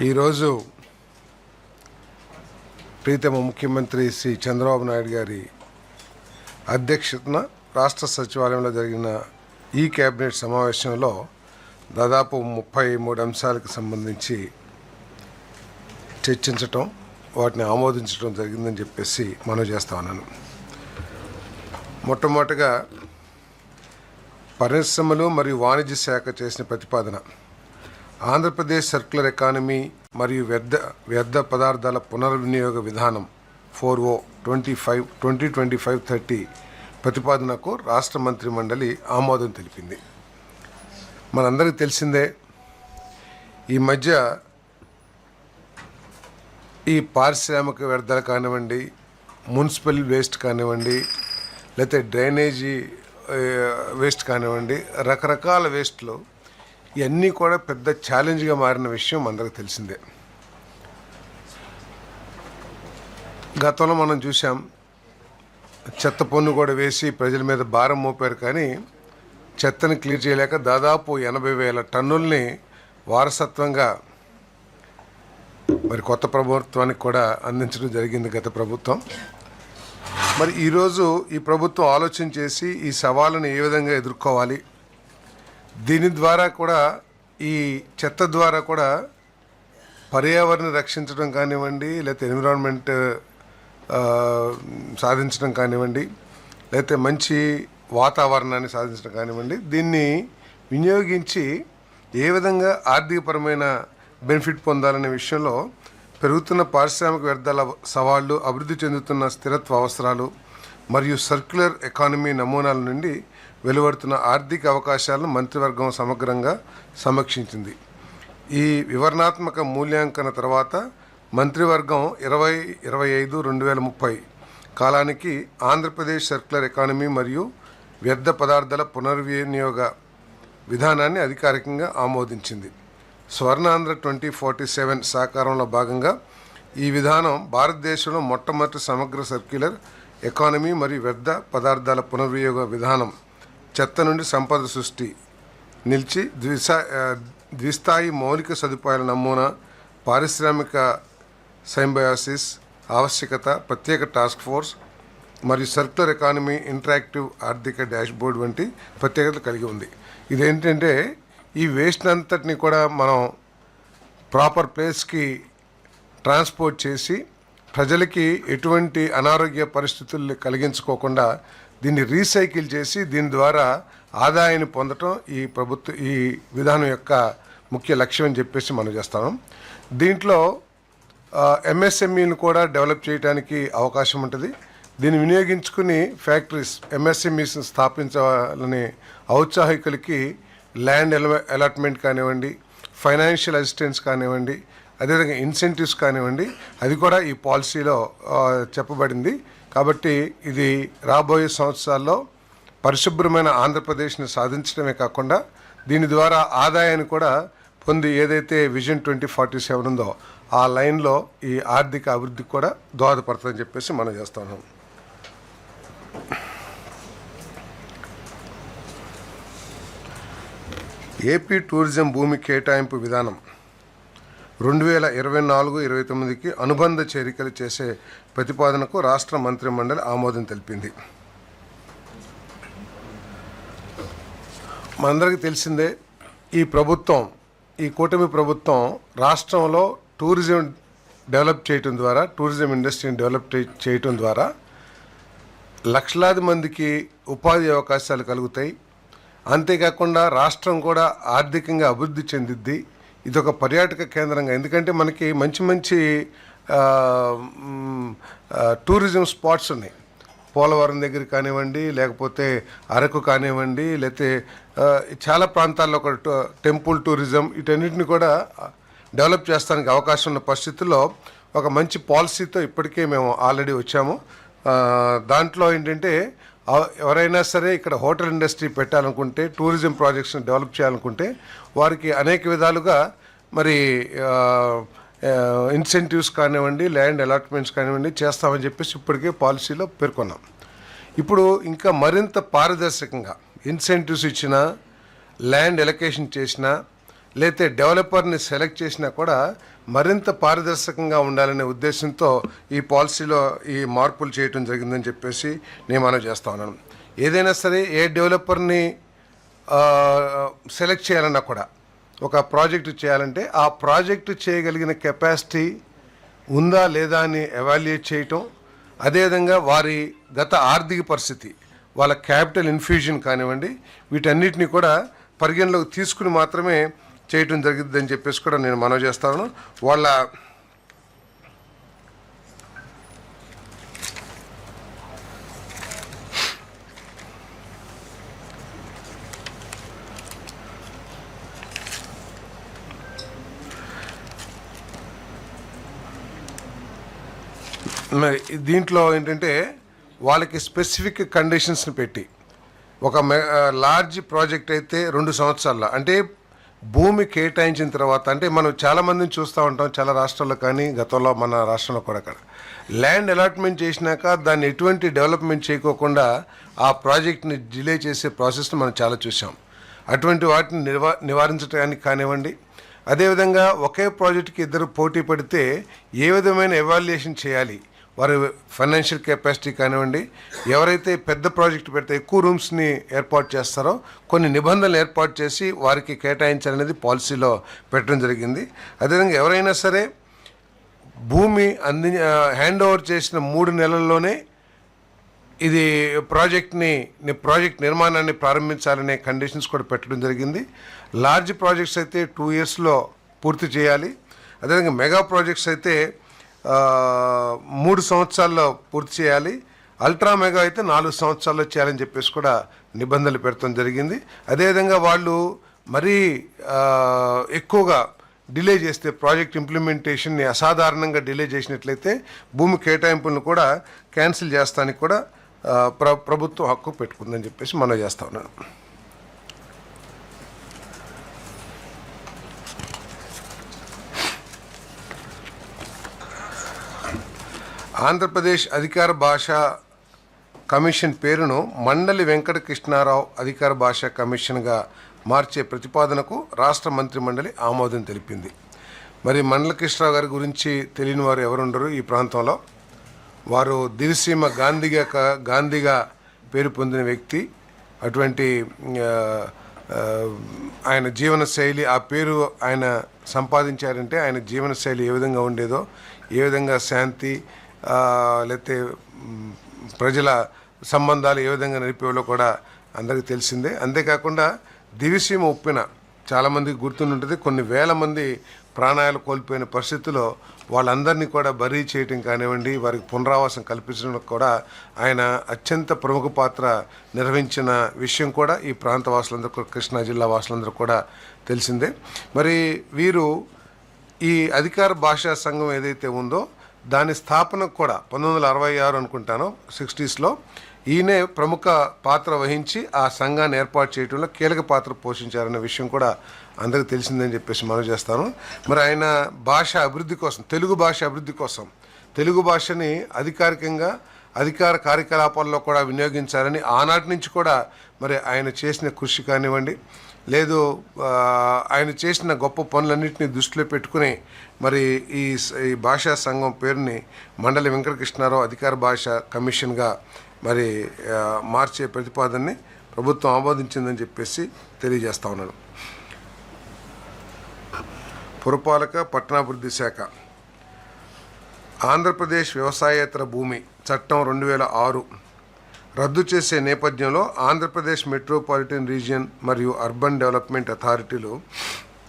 ఈరోజు ప్రీతమ ముఖ్యమంత్రి శ్రీ చంద్రబాబు నాయుడు గారి అధ్యక్షతన రాష్ట్ర సచివాలయంలో జరిగిన ఈ కేబినెట్ సమావేశంలో దాదాపు 33 అంశాలకు సంబంధించి చర్చించటం, వాటిని ఆమోదించడం జరిగిందని చెప్పేసి మనవి చేస్తా ఉన్నాను. మొట్టమొదటిగా పరిశ్రమలు మరియు వాణిజ్య శాఖ చేసిన ప్రతిపాదన ఆంధ్రప్రదేశ్ సర్క్యులర్ ఎకానమీ మరియు వ్యర్థ పదార్థాల పునర్వినియోగ విధానం 4O 2025-30 ప్రతిపాదనకు రాష్ట్ర మంత్రి మండలి ఆమోదం తెలిపింది. మనందరికీ తెలిసిందే, ఈ మధ్య ఈ పారిశ్రామిక వ్యర్థాలు కానివ్వండి, మున్సిపల్ వేస్ట్ కానివ్వండి, లేకపోతే డ్రైనేజీ వేస్ట్ కానివ్వండి, రకరకాల వేస్ట్లు ఇవన్నీ కూడా పెద్ద ఛాలెంజ్గా మారిన విషయం అందరికీ తెలిసిందే. గతంలో మనం చూసాం, చెత్త పన్ను కూడా వేసి ప్రజల మీద భారం మోపారు, కానీ చెత్తని క్లియర్ చేయలేక దాదాపు 80,000 టన్నుల్ని వారసత్వంగా మరి కొత్త ప్రభుత్వానికి కూడా అందించడం జరిగింది గత ప్రభుత్వం. మరి ఈరోజు ఈ ప్రభుత్వం ఆలోచన చేసి ఈ సవాళ్ళను ఏ విధంగా ఎదుర్కోవాలి, దీని ద్వారా కూడా ఈ చెత్త ద్వారా కూడా పర్యావరణం రక్షించడం కానివ్వండి, లేకపోతే ఎన్విరాన్మెంట్ సాధించడం కానివ్వండి, లేకపోతే మంచి వాతావరణాన్ని సాధించడం కానివ్వండి, దీన్ని వినియోగించి ఏ విధంగా ఆర్థికపరమైన బెనిఫిట్ పొందాలనే విషయంలో పెరుగుతున్న పారిశ్రామిక వ్యర్థాల సవాళ్లు, అభివృద్ధి చెందుతున్న స్థిరత్వ అవసరాలు మరియు సర్క్యులర్ ఎకానమీ నమూనాల నుండి వెలువడుతున్న ఆర్థిక అవకాశాలను మంత్రివర్గం సమగ్రంగా సమీక్షించింది. ఈ వివరణాత్మక మూల్యాంకన తర్వాత మంత్రివర్గం 2025-2030 కాలానికి ఆంధ్రప్రదేశ్ సర్క్యులర్ ఎకానమీ మరియు వ్యర్థ పదార్థాల పునర్వినియోగ విధానాన్ని అధికారికంగా ఆమోదించింది. స్వర్ణాంధ్ర 2047 సాకారంలో భాగంగా ఈ విధానం భారతదేశంలో మొట్టమొదటి సమగ్ర సర్క్యులర్ ఎకానమీ మరియు వ్యర్థ పదార్థాల పునర్వినియోగ విధానం, చెత్త నుండి సంపద సృష్టి నిలిచి ద్విస్థాయి మౌలిక సదుపాయాల నమూనా, పారిశ్రామిక సింబయాసిస్ ఆవశ్యకత, ప్రత్యేక టాస్క్ ఫోర్స్ మరియు సర్క్యులర్ ఎకానమీ ఇంటరాక్టివ్ ఆర్థిక డాష్బోర్డ్ వంటి ప్రత్యేకతలు కలిగి ఉంది. ఇదేంటంటే ఈ వేస్ట్ అంతటిని కూడా మనం ప్రాపర్ ప్లేస్కి ట్రాన్స్పోర్ట్ చేసి ప్రజలకి ఎటువంటి అనారోగ్య పరిస్థితులు కలిగించుకోకుండా దీన్ని రీసైకిల్ చేసి దీని ద్వారా ఆదాయాన్ని పొందటం ఈ విధానం యొక్క ముఖ్య లక్ష్యం అని చెప్పేసి మనం చేస్తాం. దీంట్లో ఎంఎస్ఎంఈని కూడా డెవలప్ చేయడానికి అవకాశం ఉంటుంది. దీన్ని వినియోగించుకుని ఫ్యాక్టరీస్ ఎంఎస్ఎంఈస్ని స్థాపించాలని ఔత్సాహికులకి ల్యాండ్ అలాట్మెంట్ కానివ్వండి, ఫైనాన్షియల్ అసిస్టెన్స్ కానివ్వండి, అదేవిధంగా ఇన్సెంటివ్స్ కానివ్వండి, అది కూడా ఈ పాలసీలో చెప్పబడింది. కాబట్టి ఇది రాబోయే సంవత్సరాల్లో పరిశుభ్రమైన ఆంధ్రప్రదేశ్ని సాధించడమే కాకుండా దీని ద్వారా ఆదాయాన్ని కూడా పొంది ఏదైతే విజన్ 2047 ఉందో ఆ లైన్లో ఈ ఆర్థిక అభివృద్ధికి కూడా దోహదపడుతుందని చెప్పేసి మనం చేస్తున్నాం. ఏపీ టూరిజం భూమి కేటాయింపు విధానం 2024-29కి అనుబంధ చేరికలు చేసే ప్రతిపాదనకు రాష్ట్ర మంత్రి మండలి ఆమోదం తెలిపింది. మనందరికీ తెలిసిందే, ఈ కూటమి ప్రభుత్వం రాష్ట్రంలో టూరిజం డెవలప్ చేయటం ద్వారా, టూరిజం ఇండస్ట్రీని డెవలప్ చేయటం ద్వారా లక్షలాది మందికి ఉపాధి అవకాశాలు కలుగుతాయి. అంతేకాకుండా రాష్ట్రం కూడా ఆర్థికంగా అభివృద్ధి చెందిద్ది. ఇది ఒక పర్యాటక కేంద్రంగా, ఎందుకంటే మనకి మంచి మంచి టూరిజం స్పాట్స్ ఉన్నాయి. పోలవరం దగ్గర కానివ్వండి, లేకపోతే అరకు కానివ్వండి, లేకపోతే చాలా ప్రాంతాల్లో ఒక టెంపుల్ టూరిజం, వీటన్నిటిని కూడా డెవలప్ చేస్తానికి అవకాశం ఉన్న పరిస్థితుల్లో ఒక మంచి పాలసీతో ఇప్పటికే మేము ఆల్రెడీ వచ్చాము. దాంట్లో ఏంటంటే ఎవరైనా సరే ఇక్కడ హోటల్ ఇండస్ట్రీ పెట్టాలనుకుంటే, టూరిజం ప్రాజెక్ట్స్ని డెవలప్ చేయాలనుకుంటే వారికి అనేక విధాలుగా మరి ఇన్సెంటివ్స్ కానివ్వండి, ల్యాండ్ అలాట్మెంట్స్ కానివ్వండి చేస్తామని చెప్పేసి ఇప్పటికే పాలసీలో పేర్కొన్నాం. ఇప్పుడు ఇంకా మరింత పారదర్శకంగా ఇన్సెంటివ్స్ ఇచ్చినా, ల్యాండ్ ఎలకేషన్ చేసినా, లేతే డెవలపర్ని సెలెక్ట్ చేసినా కూడా మరింత పారదర్శకంగా ఉండాలనే ఉద్దేశంతో ఈ పాలసీలో ఈ మార్పులు చేయటం జరిగిందని చెప్పేసి నేను మనవి చేస్తా ఉన్నాను. ఏదైనా సరే ఏ డెవలపర్ని సెలెక్ట్ చేయాలన్నా కూడా ఒక ప్రాజెక్టు చేయాలంటే ఆ ప్రాజెక్టు చేయగలిగిన కెపాసిటీ ఉందా లేదా అని ఎవాల్యుయేట్ చేయటం, అదేవిధంగా వారి గత ఆర్థిక పరిస్థితి, వాళ్ళ క్యాపిటల్ ఇన్ఫ్యూజన్ కానివ్వండి, వీటన్నిటిని కూడా పరిగణలోకి తీసుకుని మాత్రమే చేయటం జరిగిందని చెప్పేసి కూడా నేను మనవి చేస్తాను. వాళ్ళ మరి దీంట్లో ఏంటంటే వాళ్ళకి స్పెసిఫిక్ కండిషన్స్ని పెట్టి ఒక లార్జ్ ప్రాజెక్ట్ అయితే 2 సంవత్సరాల్లో, అంటే భూమి కేటాయించిన తర్వాత, అంటే మనం చాలామందిని చూస్తూ ఉంటాం చాలా రాష్ట్రాల్లో, కానీ గతంలో మన రాష్ట్రంలో కూడా ల్యాండ్ అలాట్మెంట్ చేసినాక దాన్ని ఎటువంటి డెవలప్మెంట్ చేయకోకుండా ఆ ప్రాజెక్ట్ని డిలే చేసే ప్రాసెస్ని మనం చాలా చూసాం. అటువంటి వాటిని నివారించడానికి కానివ్వండి, అదేవిధంగా ఒకే ప్రాజెక్టుకి ఇద్దరు పోటీ పడితే ఏ విధమైన ఎవాల్యుయేషన్ చేయాలి, వారి ఫైనాన్షియల్ కెపాసిటీ కానివ్వండి, ఎవరైతే పెద్ద ప్రాజెక్టు పెడితే ఎక్కువ రూమ్స్ని ఏర్పాటు చేస్తారో కొన్ని నిబంధనలు ఏర్పాటు చేసి వారికి కేటాయించాలనేది పాలసీలో పెట్టడం జరిగింది. అదేవిధంగా ఎవరైనా సరే భూమి హ్యాండ్ ఓవర్ చేసిన 3 నెలల్లోనే ఇది ప్రాజెక్ట్ నిర్మాణాన్ని ప్రారంభించాలనే కండిషన్స్ కూడా పెట్టడం జరిగింది. లార్జ్ ప్రాజెక్ట్స్ అయితే 2 ఇయర్స్లో పూర్తి చేయాలి. అదేవిధంగా మెగా ప్రాజెక్ట్స్ అయితే 3 సంవత్సరాల్లో పూర్తి చేయాలి. అల్ట్రా మెగా అయితే 4 సంవత్సరాల్లో చేయాలని చెప్పేసి కూడా నిబంధనలు పెడతాం జరిగింది. అదేవిధంగా వాళ్ళు మరీ ఎక్కువగా డిలే చేస్తే, ప్రాజెక్ట్ ఇంప్లిమెంటేషన్ని అసాధారణంగా డిలే చేసినట్లయితే భూమి కేటాయింపులను కూడా క్యాన్సిల్ చేస్తానికి కూడా ప్రభుత్వం హక్కు పెట్టుకుందని చెప్పేసి మనం చేస్తా ఉన్నాను. ఆంధ్రప్రదేశ్ అధికార భాషా కమిషన్ పేరును మండలి వెంకట కృష్ణారావు అధికార భాషా కమిషన్గా మార్చే ప్రతిపాదనకు రాష్ట్ర మంత్రి మండలి ఆమోదం తెలిపింది. మరి మండల కృష్ణరావు గారి గురించి తెలియని వారు ఎవరుండరు ఈ ప్రాంతంలో. వారు దివిసీమ గాంధీగా పేరు పొందిన వ్యక్తి. అటువంటి ఆయన జీవన శైలి, ఆ పేరు ఆయన సంపాదించారంటే ఆయన జీవన శైలి ఏ విధంగా ఉండేదో, ఏ విధంగా శాంతి లేకపోతే ప్రజల సంబంధాలు ఏ విధంగా నడిపేవాళ్ళో కూడా అందరికీ తెలిసిందే. అంతేకాకుండా దివిసీమ ఉప్పెన చాలామందికి గుర్తుంటుంది. కొన్ని వేల మంది ప్రాణాలు కోల్పోయిన పరిస్థితుల్లో వాళ్ళందరినీ కూడా బరీ చేయటం కానివ్వండి, వారికి పునరావాసం కల్పించడం కూడా ఆయన అత్యంత ప్రముఖ పాత్ర నిర్వహించిన విషయం కూడా ఈ ప్రాంత వాసులందరూ, కృష్ణా జిల్లా వాసులందరూ కూడా తెలిసిందే. మరి వీరు ఈ అధికార భాషా సంఘం ఏదైతే ఉందో దాని స్థాపనకు కూడా 1966 అనుకుంటాను 60స్లో ఈయనే ప్రముఖ పాత్ర వహించి ఆ సంఘాన్ని ఏర్పాటు చేయడంలో కీలక పాత్ర పోషించారనే విషయం కూడా అందరికీ తెలిసిందని చెప్పేసి మనం చేస్తాను. మరి ఆయన భాష అభివృద్ధి కోసం, తెలుగు భాష అభివృద్ధి కోసం, తెలుగు భాషని అధికారికంగా అధికార కార్యకలాపాల్లో కూడా వినియోగించాలని ఆనాటి నుంచి కూడా మరి ఆయన చేసిన కృషి కానివ్వండి, లేదు ఆయన చేసిన గొప్ప పనులన్నింటినీ దృష్టిలో పెట్టుకుని మరి ఈ భాషా సంఘం పేరుని మండలి వెంకట కృష్ణారావు అధికార భాష కమిషన్గా మరి మార్చే ప్రతిపాదనని ప్రభుత్వం ఆమోదించిందని చెప్పేసి తెలియజేస్తా ఉన్నాను. పురపాలక పట్టణాభివృద్ధి శాఖ ఆంధ్రప్రదేశ్ వ్యవసాయేతర భూమి చట్టం 2006 రద్దు చేసే నేపథ్యంలో ఆంధ్రప్రదేశ్ మెట్రోపాలిటన్ రీజియన్ మరియు అర్బన్ డెవలప్మెంట్ అథారిటీలు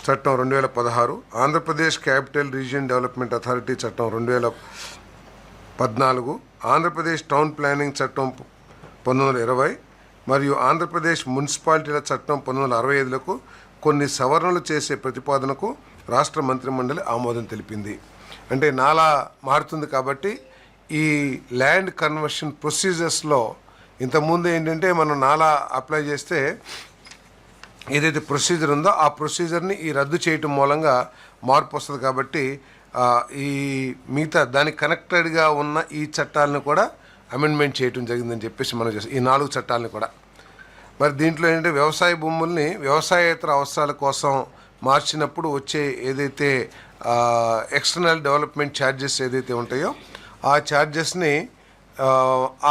చట్టం 2016, Andhra Pradesh capital region development authority చట్టం 2014, ఆంధ్రప్రదేశ్ టౌన్ ప్లానింగ్ చట్టం 1920 మరియు ఆంధ్రప్రదేశ్ మున్సిపాలిటీల చట్టం 1965లకు కొన్ని సవరణలు చేసే ప్రతిపాదనకు రాష్ట్ర మంత్రిమండలి ఆమోదం తెలిపింది. అంటే నాలా మారుతుంది కాబట్టి ఈ ల్యాండ్ కన్వర్షన్ ప్రొసీజర్స్లో ఇంతకుముందు ఏంటంటే మనం నాలా అప్లై చేస్తే ఏదైతే ప్రొసీజర్ ఉందో ఆ ప్రొసీజర్ని ఈ రద్దు చేయటం మూలంగా మార్పు వస్తుంది. కాబట్టి ఈ మిగతా దానికి కనెక్టెడ్గా ఉన్న ఈ చట్టాలను కూడా అమెండ్మెంట్ చేయటం జరిగిందని చెప్పేసి మనం చేస్తాం, ఈ 4 చట్టాలను కూడా. మరి దీంట్లో ఏంటంటే వ్యవసాయ భూముల్ని వ్యవసాయేతర అవసరాల కోసం మార్చినప్పుడు వచ్చే ఏదైతే ఎక్స్టర్నల్ డెవలప్మెంట్ ఛార్జెస్ ఏదైతే ఉంటాయో ఆ ఛార్జెస్ని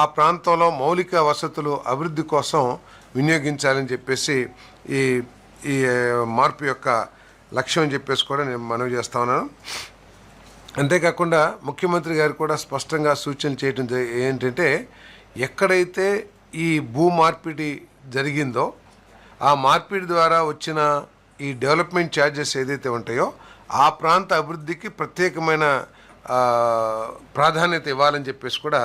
ఆ ప్రాంతంలో మౌలిక వసతులు అభివృద్ధి కోసం వినియోగించాలని చెప్పేసి ఈ ఈ మార్పు యొక్క లక్ష్యం అని చెప్పేసి కూడా నేను మనవి చేస్తా ఉన్నాను. అంతేకాకుండా ముఖ్యమంత్రి గారు కూడా స్పష్టంగా సూచనలు చేయడం ఏంటంటే ఎక్కడైతే ఈ భూ మార్పిడి జరిగిందో ఆ మార్పిడి ద్వారా వచ్చిన ఈ డెవలప్మెంట్ ఛార్జెస్ ఏదైతే ఉంటాయో ఆ ప్రాంత అభివృద్ధికి ప్రత్యేకమైన ప్రాధాన్యత ఇవ్వాలని చెప్పేసి కూడా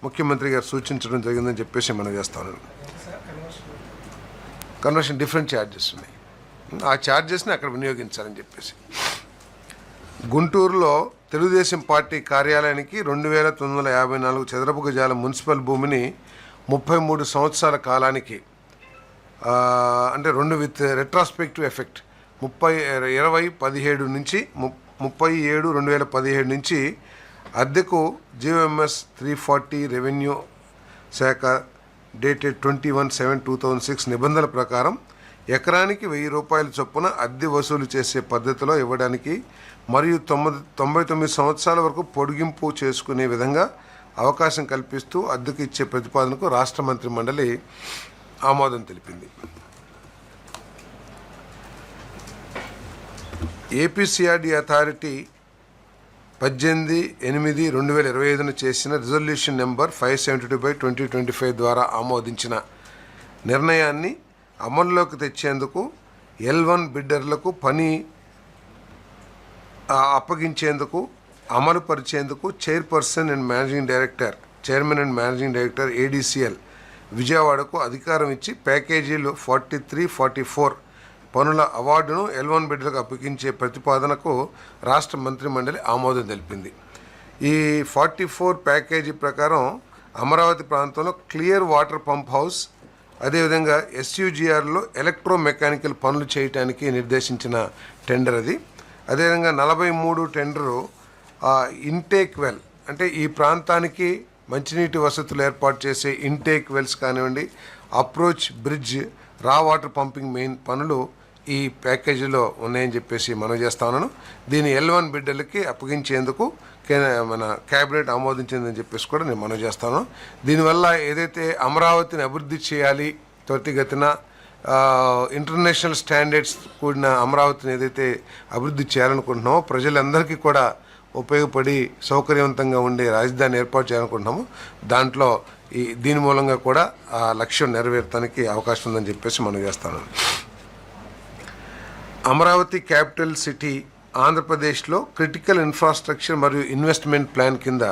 ముఖ్యమంత్రి గారు సూచించడం జరిగిందని చెప్పేసి మనం చేస్తాను. కన్వర్షన్ డిఫరెంట్ ఛార్జెస్ ఉన్నాయి, ఆ ఛార్జెస్ని అక్కడ వినియోగించాలని చెప్పేసి. గుంటూరులో తెలుగుదేశం పార్టీ కార్యాలయానికి 2954 చదరపు గజాల మున్సిపల్ భూమిని 33 సంవత్సరాల కాలానికి అంటే 2 విత్ రెట్రాస్పెక్టివ్ ఎఫెక్ట్ 2017 నుంచి 37/2017 నుంచి అద్దెకు జిఓఎంఎస్ 340 రెవెన్యూ శాఖ డేటెడ్ 21/7/2006 నిబంధనల ప్రకారం ఎకరానికి 1000 రూపాయల చొప్పున అద్దె వసూలు చేసే పద్ధతిలో ఇవ్వడానికి మరియు 99 సంవత్సరాల వరకు పొడిగింపు చేసుకునే విధంగా అవకాశం కల్పిస్తూ అద్దెకు ఇచ్చే ప్రతిపాదనకు రాష్ట్ర మంత్రి మండలి ఆమోదం తెలిపింది. ఏపీసీఆర్డీ అథారిటీ 18/8/2025 చేసిన రిజల్యూషన్ నెంబర్ 572/2025 ద్వారా ఆమోదించిన నిర్ణయాన్ని అమల్లోకి తెచ్చేందుకు L1 బిడ్డర్లకు పని అప్పగించేందుకు అమలుపరిచేందుకు chairman and managing director ADCL విజయవాడకు అధికారం ఇచ్చి ప్యాకేజీలు 43, 44 పనుల అవార్డును L1 బిడ్డలకు అప్పగించే ప్రతిపాదనకు రాష్ట్ర మంత్రిమండలి ఆమోదం తెలిపింది. ఈ 44 ప్యాకేజీ ప్రకారం అమరావతి ప్రాంతంలో క్లియర్ వాటర్ పంప్ హౌస్, అదేవిధంగా SUGRలో ఎలక్ట్రోమెకానికల్ పనులు చేయడానికి నిర్దేశించిన టెండర్ అది. అదేవిధంగా 43 టెండరు ఇంటేక్ వెల్ అంటే ఈ ప్రాంతానికి మంచినీటి వసతులు ఏర్పాటు చేసే ఇంటేక్ వెల్స్ కానివ్వండి, అప్రోచ్ బ్రిడ్జ్, రా వాటర్ పంపింగ్ మెయిన్ పనులు ఈ ప్యాకేజీలో ఉన్నాయని చెప్పేసి మనం చేస్తా ఉన్నాను. దీన్ని L1 బిడ్డలకి అప్పగించేందుకు మన క్యాబినెట్ ఆమోదించిందని చెప్పేసి కూడా నేను మనం చేస్తాను. దీనివల్ల ఏదైతే అమరావతిని అభివృద్ధి చేయాలి త్వరితగతిన ఇంటర్నేషనల్ స్టాండర్డ్స్ కూడిన అమరావతిని ఏదైతే అభివృద్ధి చేయాలనుకుంటున్నామో ప్రజలందరికీ కూడా ఉపయోగపడి సౌకర్యవంతంగా ఉండే రాజధాని ఏర్పాటు చేయాలనుకుంటున్నాము. దాంట్లో దీని మూలంగా కూడా ఆ లక్ష్యం నెరవేర్చడానికి అవకాశం ఉందని చెప్పేసి మనం చేస్తాను. అమరావతి క్యాపిటల్ సిటీ ఆంధ్రప్రదేశ్లో క్రిటికల్ ఇన్ఫ్రాస్ట్రక్చర్ మరియు ఇన్వెస్ట్మెంట్ ప్లాన్ కింద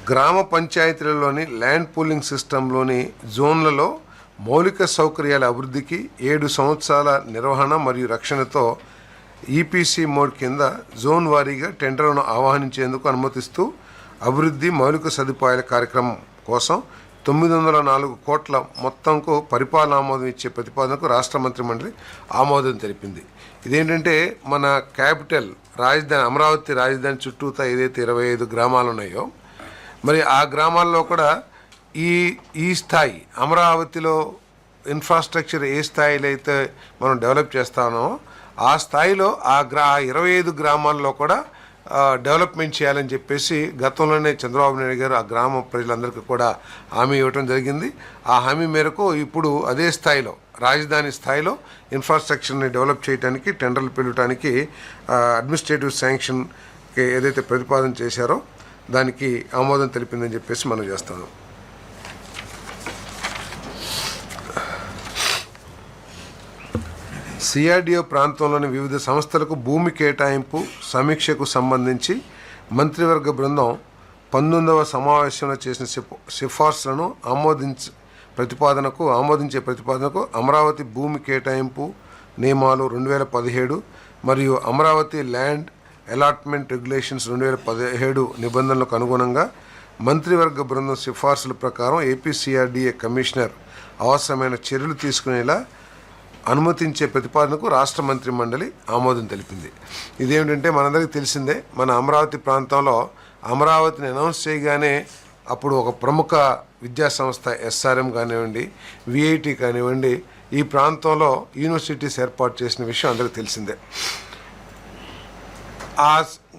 గ్రామ పంచాయతీలలోని ల్యాండ్ పూలింగ్ సిస్టంలోని జోన్లలో మౌలిక సౌకర్యాల అభివృద్ధికి 7 సంవత్సరాల నిర్వహణ మరియు రక్షణతో EPC మోడ్ కింద జోన్ వారీగా టెండర్లను ఆహ్వానించేందుకు అనుమతిస్తూ అభివృద్ధి మౌలిక సదుపాయాల కార్యక్రమం కోసం 904 కోట్ల మొత్తంకు పరిపాలన ఆమోదం ఇచ్చే ప్రతిపాదనకు రాష్ట్ర మంత్రిమండలి ఆమోదం తెలిపింది. ఇదేంటంటే మన క్యాపిటల్ రాజధాని అమరావతి రాజధాని చుట్టూతా ఏదైతే 25 గ్రామాలు ఉన్నాయో మరి ఆ గ్రామాల్లో కూడా ఈ స్థాయి అమరావతిలో ఇన్ఫ్రాస్ట్రక్చర్ ఏ స్థాయిలో అయితే మనం డెవలప్ చేస్తామో ఆ స్థాయిలో 25 గ్రామాల్లో కూడా డెవలప్మెంట్ చేయాలని చెప్పేసి గతంలోనే చంద్రబాబు నాయుడు గారు ఆ గ్రామ ప్రజలందరికీ కూడా హామీ ఇవ్వడం జరిగింది. ఆ హామీ మేరకు ఇప్పుడు అదే స్థాయిలో రాజధాని స్థాయిలో ఇన్ఫ్రాస్ట్రక్చర్ని డెవలప్ చేయడానికి టెండర్లు పిలవడానికి అడ్మినిస్ట్రేటివ్ శాంక్షన్ ఏదైతే ప్రతిపాదన చేశారో దానికి ఆమోదం తెలిపిందని చెప్పేసి మనం చేస్తాము. CRDO ప్రాంతంలోని వివిధ సంస్థలకు భూమి కేటాయింపు సమీక్షకు సంబంధించి మంత్రివర్గ బృందం 19వ సమావేశంలో చేసిన సిఫార్సులను ఆమోదించే ప్రతిపాదనకు అమరావతి భూమి కేటాయింపు నియమాలు 2017 మరియు అమరావతి ల్యాండ్ అలాట్మెంట్ రెగ్యులేషన్స్ 2017 నిబంధనలకు అనుగుణంగా మంత్రివర్గ బృందం సిఫార్సుల ప్రకారం ఏపీసీఆర్డీఏ కమిషనర్ అవసరమైన చర్యలు తీసుకునేలా అనుమతించే ప్రతిపాదనకు రాష్ట్ర మంత్రి మండలి ఆమోదం తెలిపింది. ఇదేమిటంటే మనందరికీ తెలిసిందే, మన అమరావతి ప్రాంతంలో అమరావతిని అనౌన్స్ చేయగానే అప్పుడు ఒక ప్రముఖ విద్యా సంస్థ SRM కానివ్వండి, VIT కానివ్వండి, ఈ ప్రాంతంలో యూనివర్సిటీస్ ఏర్పాటు చేసిన విషయం అందరికీ తెలిసిందే.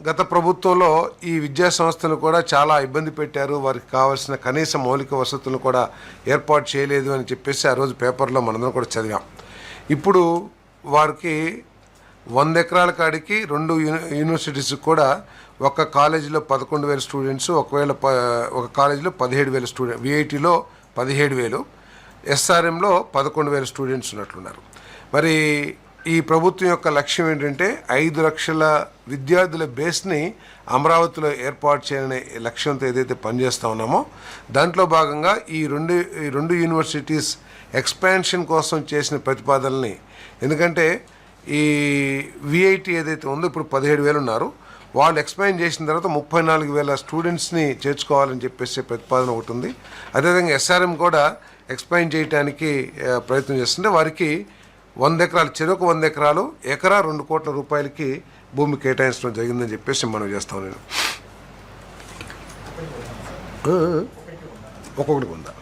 గత ప్రభుత్వంలో ఈ విద్యా సంస్థలు కూడా చాలా ఇబ్బంది పెట్టారు, వారికి కావాల్సిన కనీస మౌలిక వసతులను కూడా ఏర్పాటు చేయలేదు అని చెప్పేసి ఆ రోజు పేపర్లో మనందరం కూడా చదివాం. ఇప్పుడు వారికి 100 ఎకరాల కాడికి 2 యూనివర్సిటీస్ కూడా ఒక కాలేజీలో 11,000 స్టూడెంట్స్, ఒక కాలేజీలో 17,000 స్టూడెంట్, విఐటిలో 17,000, ఎస్ఆర్ఎంలో 11,000 స్టూడెంట్స్ ఉన్నట్లున్నారు. మరి ఈ ప్రభుత్వం యొక్క లక్ష్యం ఏంటంటే 5 లక్షల విద్యార్థుల బేస్ని అమరావతిలో ఏర్పాటు చేయాలనే లక్ష్యంతో ఏదైతే పనిచేస్తూ ఉన్నామో దాంట్లో భాగంగా ఈ రెండు యూనివర్సిటీస్ ఎక్స్పాన్షన్ కోసం చేసిన ప్రతిపాదనల్ని, ఎందుకంటే ఈ విఐటి ఏదైతే ఉందో ఇప్పుడు 17,000 ఉన్నారు, వాళ్ళు ఎక్స్పాండ్ చేసిన తర్వాత 34,000 స్టూడెంట్స్ని చేర్చుకోవాలని చెప్పేసి ప్రతిపాదన ఒకటి ఉంది. అదేవిధంగా ఎస్ఆర్ఎం కూడా ఎక్స్పాండ్ చేయడానికి ప్రయత్నం చేస్తుంటే వారికి 100 ఎకరాలు, చెరకు 100 ఎకరాలు, ఎకరా 2 కోట్ల రూపాయలకి భూమి కేటాయించడం జరిగిందని చెప్పేసి మనం చేస్తాం. నేను ఒక్కొక్కటి ఉందా,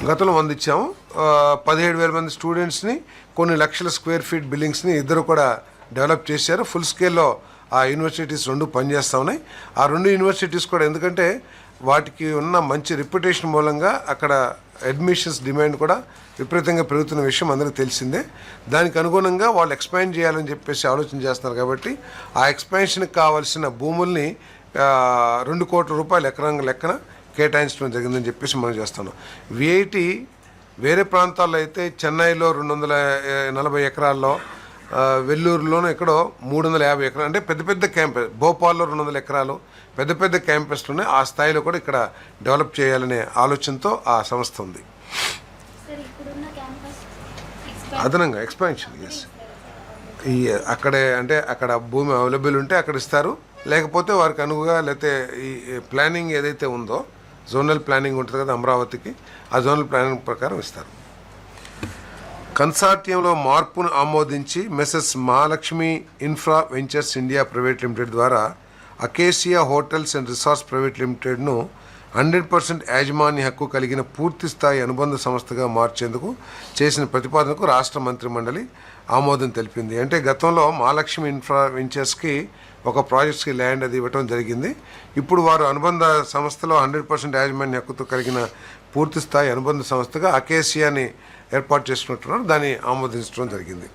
గతంలో 100 ఇచ్చాము. 17,000 మంది స్టూడెంట్స్ని, కొన్ని లక్షల స్క్వేర్ ఫీట్ బిల్డింగ్స్ని ఇద్దరు కూడా డెవలప్ చేశారు. ఫుల్ స్కేల్లో ఆ యూనివర్సిటీస్ 2 పనిచేస్తూ ఉన్నాయి. ఆ 2 యూనివర్సిటీస్ కూడా ఎందుకంటే వాటికి ఉన్న మంచి రిప్యుటేషన్ మూలంగా అక్కడ అడ్మిషన్స్ డిమాండ్ కూడా విపరీతంగా పెరుగుతున్న విషయం అందరికీ తెలిసిందే. దానికి అనుగుణంగా వాళ్ళు ఎక్స్పాండ్ చేయాలని చెప్పేసి ఆలోచన చేస్తున్నారు. కాబట్టి ఆ ఎక్స్పాన్షన్కి కావాల్సిన భూముల్ని 2 కోట్ల రూపాయలు ఎకరం లెక్కన కేటాయించడం జరిగిందని చెప్పేసి మనం చేస్తున్నాం. విఐటి వేరే ప్రాంతాల్లో అయితే చెన్నైలో 240 ఎకరాల్లో, వెల్లూరులోనూ ఎక్కడో 350 ఎకరాలు, అంటే పెద్ద పెద్ద క్యాంపస్, భోపాల్లో 200 ఎకరాలు, పెద్ద పెద్ద క్యాంపస్లు ఉన్నాయి. ఆ స్థాయిలో కూడా ఇక్కడ డెవలప్ చేయాలనే ఆలోచనతో ఆ సంస్థ ఉంది. అదనంగా ఎక్స్పాన్షన్, ఎస్, ఈ అక్కడే అంటే అక్కడ భూమి అవైలబుల్ ఉంటే అక్కడ ఇస్తారు, లేకపోతే వారికి అనువుగా, లేకపోతే ఈ ప్లానింగ్ ఏదైతే ఉందో జోనల్ ప్లానింగ్ ఉంటుంది కదా అమరావతికి, ఆ జోనల్ ప్లానింగ్ ప్రకారం ఇస్తారు. కన్సార్టియంలో మార్పును ఆమోదించి messrs Mahalakshmi infra ventures India private limited ద్వారా Acacia hotels and resorts private లిమిటెడ్ను 100% యాజమాన్య హక్కు కలిగిన పూర్తి స్థాయి అనుబంధ సంస్థగా మార్చేందుకు చేసిన ప్రతిపాదనకు రాష్ట్ర మంత్రి మండలి ఆమోదం తెలిపింది. అంటే గతంలో మహాలక్ష్మి ఇన్ఫ్రా వెంచర్స్కి ఒక ప్రాజెక్ట్స్కి ల్యాండ్ అది ఇవ్వటం జరిగింది. ఇప్పుడు వారు అనుబంధ సంస్థలో 100% యాజమాన్య హక్కుతో కలిగిన పూర్తి స్థాయి అనుబంధ సంస్థగా అకేసియాని ఏర్పాటు చేసుకుంటున్నారు. దాన్ని ఆమోదించడం జరిగింది.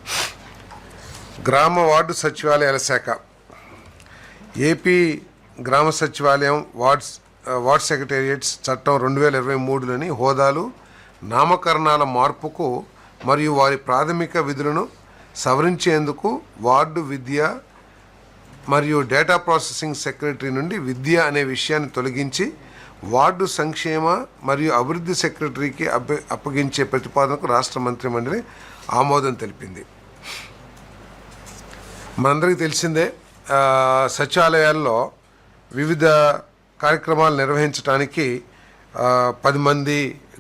గ్రామ వార్డు సచివాలయాల శాఖ, ఏపీ గ్రామ సచివాలయం వార్డ్ సెక్రటేరియట్స్ చట్టం 2023లోని హోదాలు, నామకరణాల మార్పుకు మరియు వారి ప్రాథమిక విధులను సవరించేందుకు వార్డు విద్య మరియు డేటా ప్రాసెసింగ్ సెక్రటరీ నుండి విద్య అనే విషయాన్ని తొలగించి వార్డు సంక్షేమ మరియు అభివృద్ధి సెక్రటరీకి అప్పగించే ప్రతిపాదనకు రాష్ట్ర మంత్రి మండలి ఆమోదం తెలిపింది. మనందరికీ తెలిసిందే, సచివాలయాల్లో వివిధ కార్యక్రమాలు నిర్వహించడానికి 10 మంది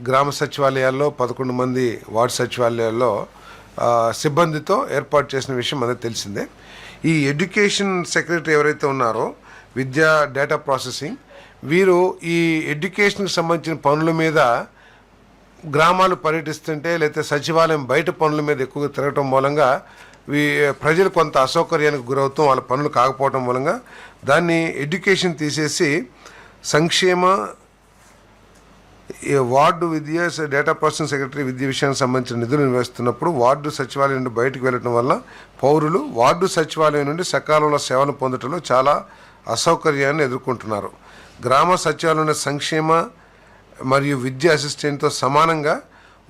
గ్రామ సచివాలయాల్లో, 11 మంది వార్డు సచివాలయాల్లో సిబ్బందితో ఏర్పాటు చేసిన విషయం మనకు తెలిసిందే. ఈ ఎడ్యుకేషన్ సెక్రటరీ ఎవరైతే ఉన్నారో, విద్యా డేటా ప్రాసెసింగ్, వీరు ఈ ఎడ్యుకేషన్కి సంబంధించిన పనుల మీద గ్రామాలు పర్యటిస్తుంటే, లేకపోతే సచివాలయం బయట పనుల మీద ఎక్కువగా తిరగటం మూలంగా ప్రజలు కొంత అసౌకర్యానికి గురవుతాం, వాళ్ళ పనులు కాకపోవడం మూలంగా దాన్ని ఎడ్యుకేషన్ తీసేసి సంక్షేమ వార్డు విద్య డేటా ప్రాసెసింగ్ సెక్రటరీ విద్య విషయానికి సంబంధించిన నిధులు నిర్వహిస్తున్నప్పుడు వార్డు సచివాలయం నుండి బయటకు వెళ్ళటం వల్ల పౌరులు వార్డు సచివాలయం నుండి సకాలంలో సేవలు పొందడంలో చాలా అసౌకర్యాన్ని ఎదుర్కొంటున్నారు. గ్రామ సచివాలయంలో సంక్షేమ మరియు విద్య అసిస్టెంట్తో సమానంగా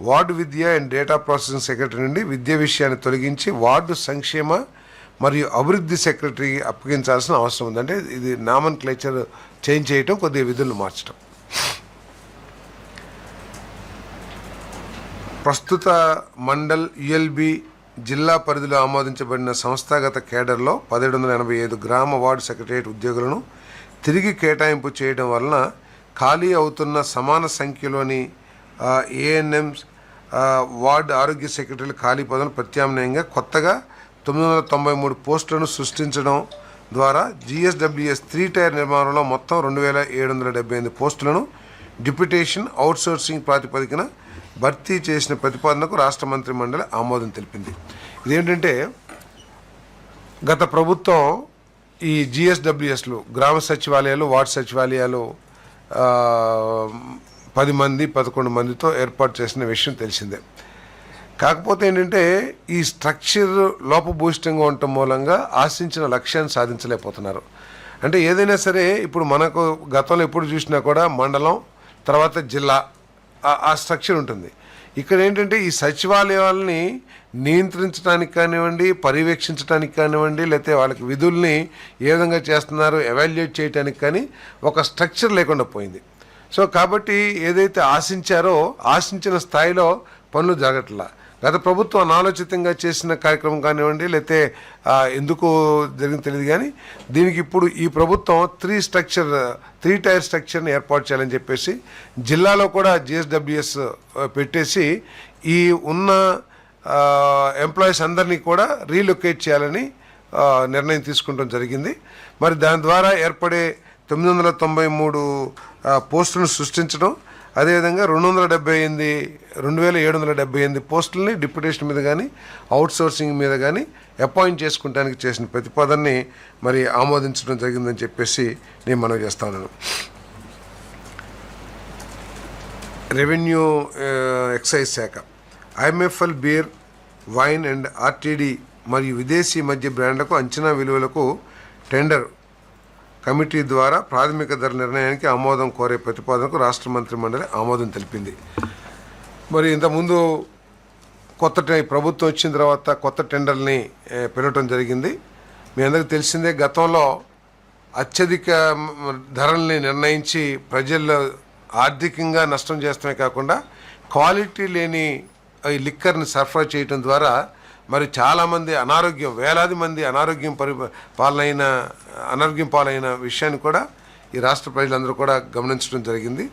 ward Vidya and data processing secretary నుండి విద్య విషయాన్ని తొలగించి వార్డు సంక్షేమ మరియు అభివృద్ధి సెక్రటరీకి అప్పగించాల్సిన అవసరం ఉంది. అంటే ఇది నామన్క్లేచర్ చేంజ్ చేయటం, కొద్దిగా విధులను మార్చడం. ప్రస్తుత మండల్ యుఎల్బి జిల్లా పరిధిలో ఆమోదించబడిన సంస్థాగత కేడర్లో 1785 గ్రామ వార్డు సెక్రటరియట్ ఉద్యోగులను తిరిగి కేటాయింపు చేయడం వలన ఖాళీ అవుతున్న సమాన సంఖ్యలోని ఏఎన్ఎంస్, వార్డు ఆరోగ్య సెక్రటరీల ఖాళీ పదవులను ప్రత్యామ్నాయంగా కొత్తగా 993 పోస్టులను సృష్టించడం ద్వారా GSWS 3 టైర్ నిర్మాణంలో మొత్తం 2778 పోస్టులను డిప్యుటేషన్ అవుట్సోర్సింగ్ ప్రాతిపదికన భర్తీ చేసిన ప్రతిపాదనకు రాష్ట్ర మంత్రి మండలి ఆమోదం తెలిపింది. ఇదేంటంటే గత ప్రభుత్వం ఈ జిఎస్డబ్ల్యూఎస్లు గ్రామ సచివాలయాలు, వార్డు సచివాలయాలు 10 మంది 11 మందితో ఏర్పాటు చేసిన విషయం తెలిసిందే. కాకపోతే ఏంటంటే ఈ స్ట్రక్చర్ లోపభూయిష్టంగా ఉండటం మూలంగా ఆశించిన లక్ష్యాన్ని సాధించలేకపోతున్నారు. అంటే ఏదైనా సరే ఇప్పుడు మనకు గతంలో ఎప్పుడు చూసినా కూడా మండలం తర్వాత జిల్లా ఆ స్ట్రక్చర్ ఉంటుంది. ఇక్కడ ఏంటంటే ఈ సచివాలయాలని నియంత్రించడానికి కానివ్వండి, పర్యవేక్షించడానికి కానివ్వండి, లేకపోతే వాళ్ళకి విధుల్ని ఏ విధంగా చేస్తున్నారు ఎవాల్యుయేట్ చేయడానికి కానీ ఒక స్ట్రక్చర్ లేకుండా పోయింది. సో కాబట్టి ఏదైతే ఆశించిన స్థాయిలో పనులు జరగట్లా. గత ప్రభుత్వం అనాలోచితంగా చేసిన కార్యక్రమం కానివ్వండి, లేకపోతే ఎందుకు జరిగింది తెలియదు, కానీ దీనికి ఇప్పుడు ఈ ప్రభుత్వం 3 టైర్ స్ట్రక్చర్ని ఏర్పాటు చేయాలని చెప్పేసి జిల్లాలో కూడా జిఎస్డబ్ల్యూఎస్ పెట్టేసి ఈ ఉన్న ఎంప్లాయీస్ అందరినీ కూడా రీలొకేట్ చేయాలని నిర్ణయం తీసుకుంటాం జరిగింది. మరి దాని ద్వారా ఏర్పడే 993 పోస్టులను సృష్టించడం, అదేవిధంగా 2778 పోస్టులని డిప్యుటేషన్ మీద కానీ అవుట్సోర్సింగ్ మీద కానీ అపాయింట్ చేసుకుంటానికి చేసిన ప్రతిపాదనని మరి ఆమోదించడం జరిగిందని చెప్పేసి నేను మనవి చేస్తా ఉన్నాను. రెవెన్యూ ఎక్సైజ్ శాఖ IMFL beer, wine and RTD మరియు విదేశీ మద్య బ్రాండ్లకు అంచనా విలువలకు టెండర్ కమిటీ ద్వారా ప్రాథమిక ధర నిర్ణయానికి ఆమోదం కోరే ప్రతిపాదనకు రాష్ట్ర మంత్రి మండలి ఆమోదం తెలిపింది. మరి ఇంతకుముందు ప్రభుత్వం వచ్చిన తర్వాత కొత్త టెండర్ని పిలవటం జరిగింది. మీ అందరికీ తెలిసిందే, గతంలో అత్యధిక ధరల్ని నిర్ణయించి ప్రజల్లో ఆర్థికంగా నష్టం చేస్తమే కాకుండా క్వాలిటీ లేని ఈ లిక్కర్ని సరఫరా చేయటం ద్వారా మరి చాలామంది వేలాది మంది అనారోగ్యం పాలైన విషయాన్ని కూడా ఈ రాష్ట్ర ప్రజలందరూ కూడా గమనించడం జరిగింది.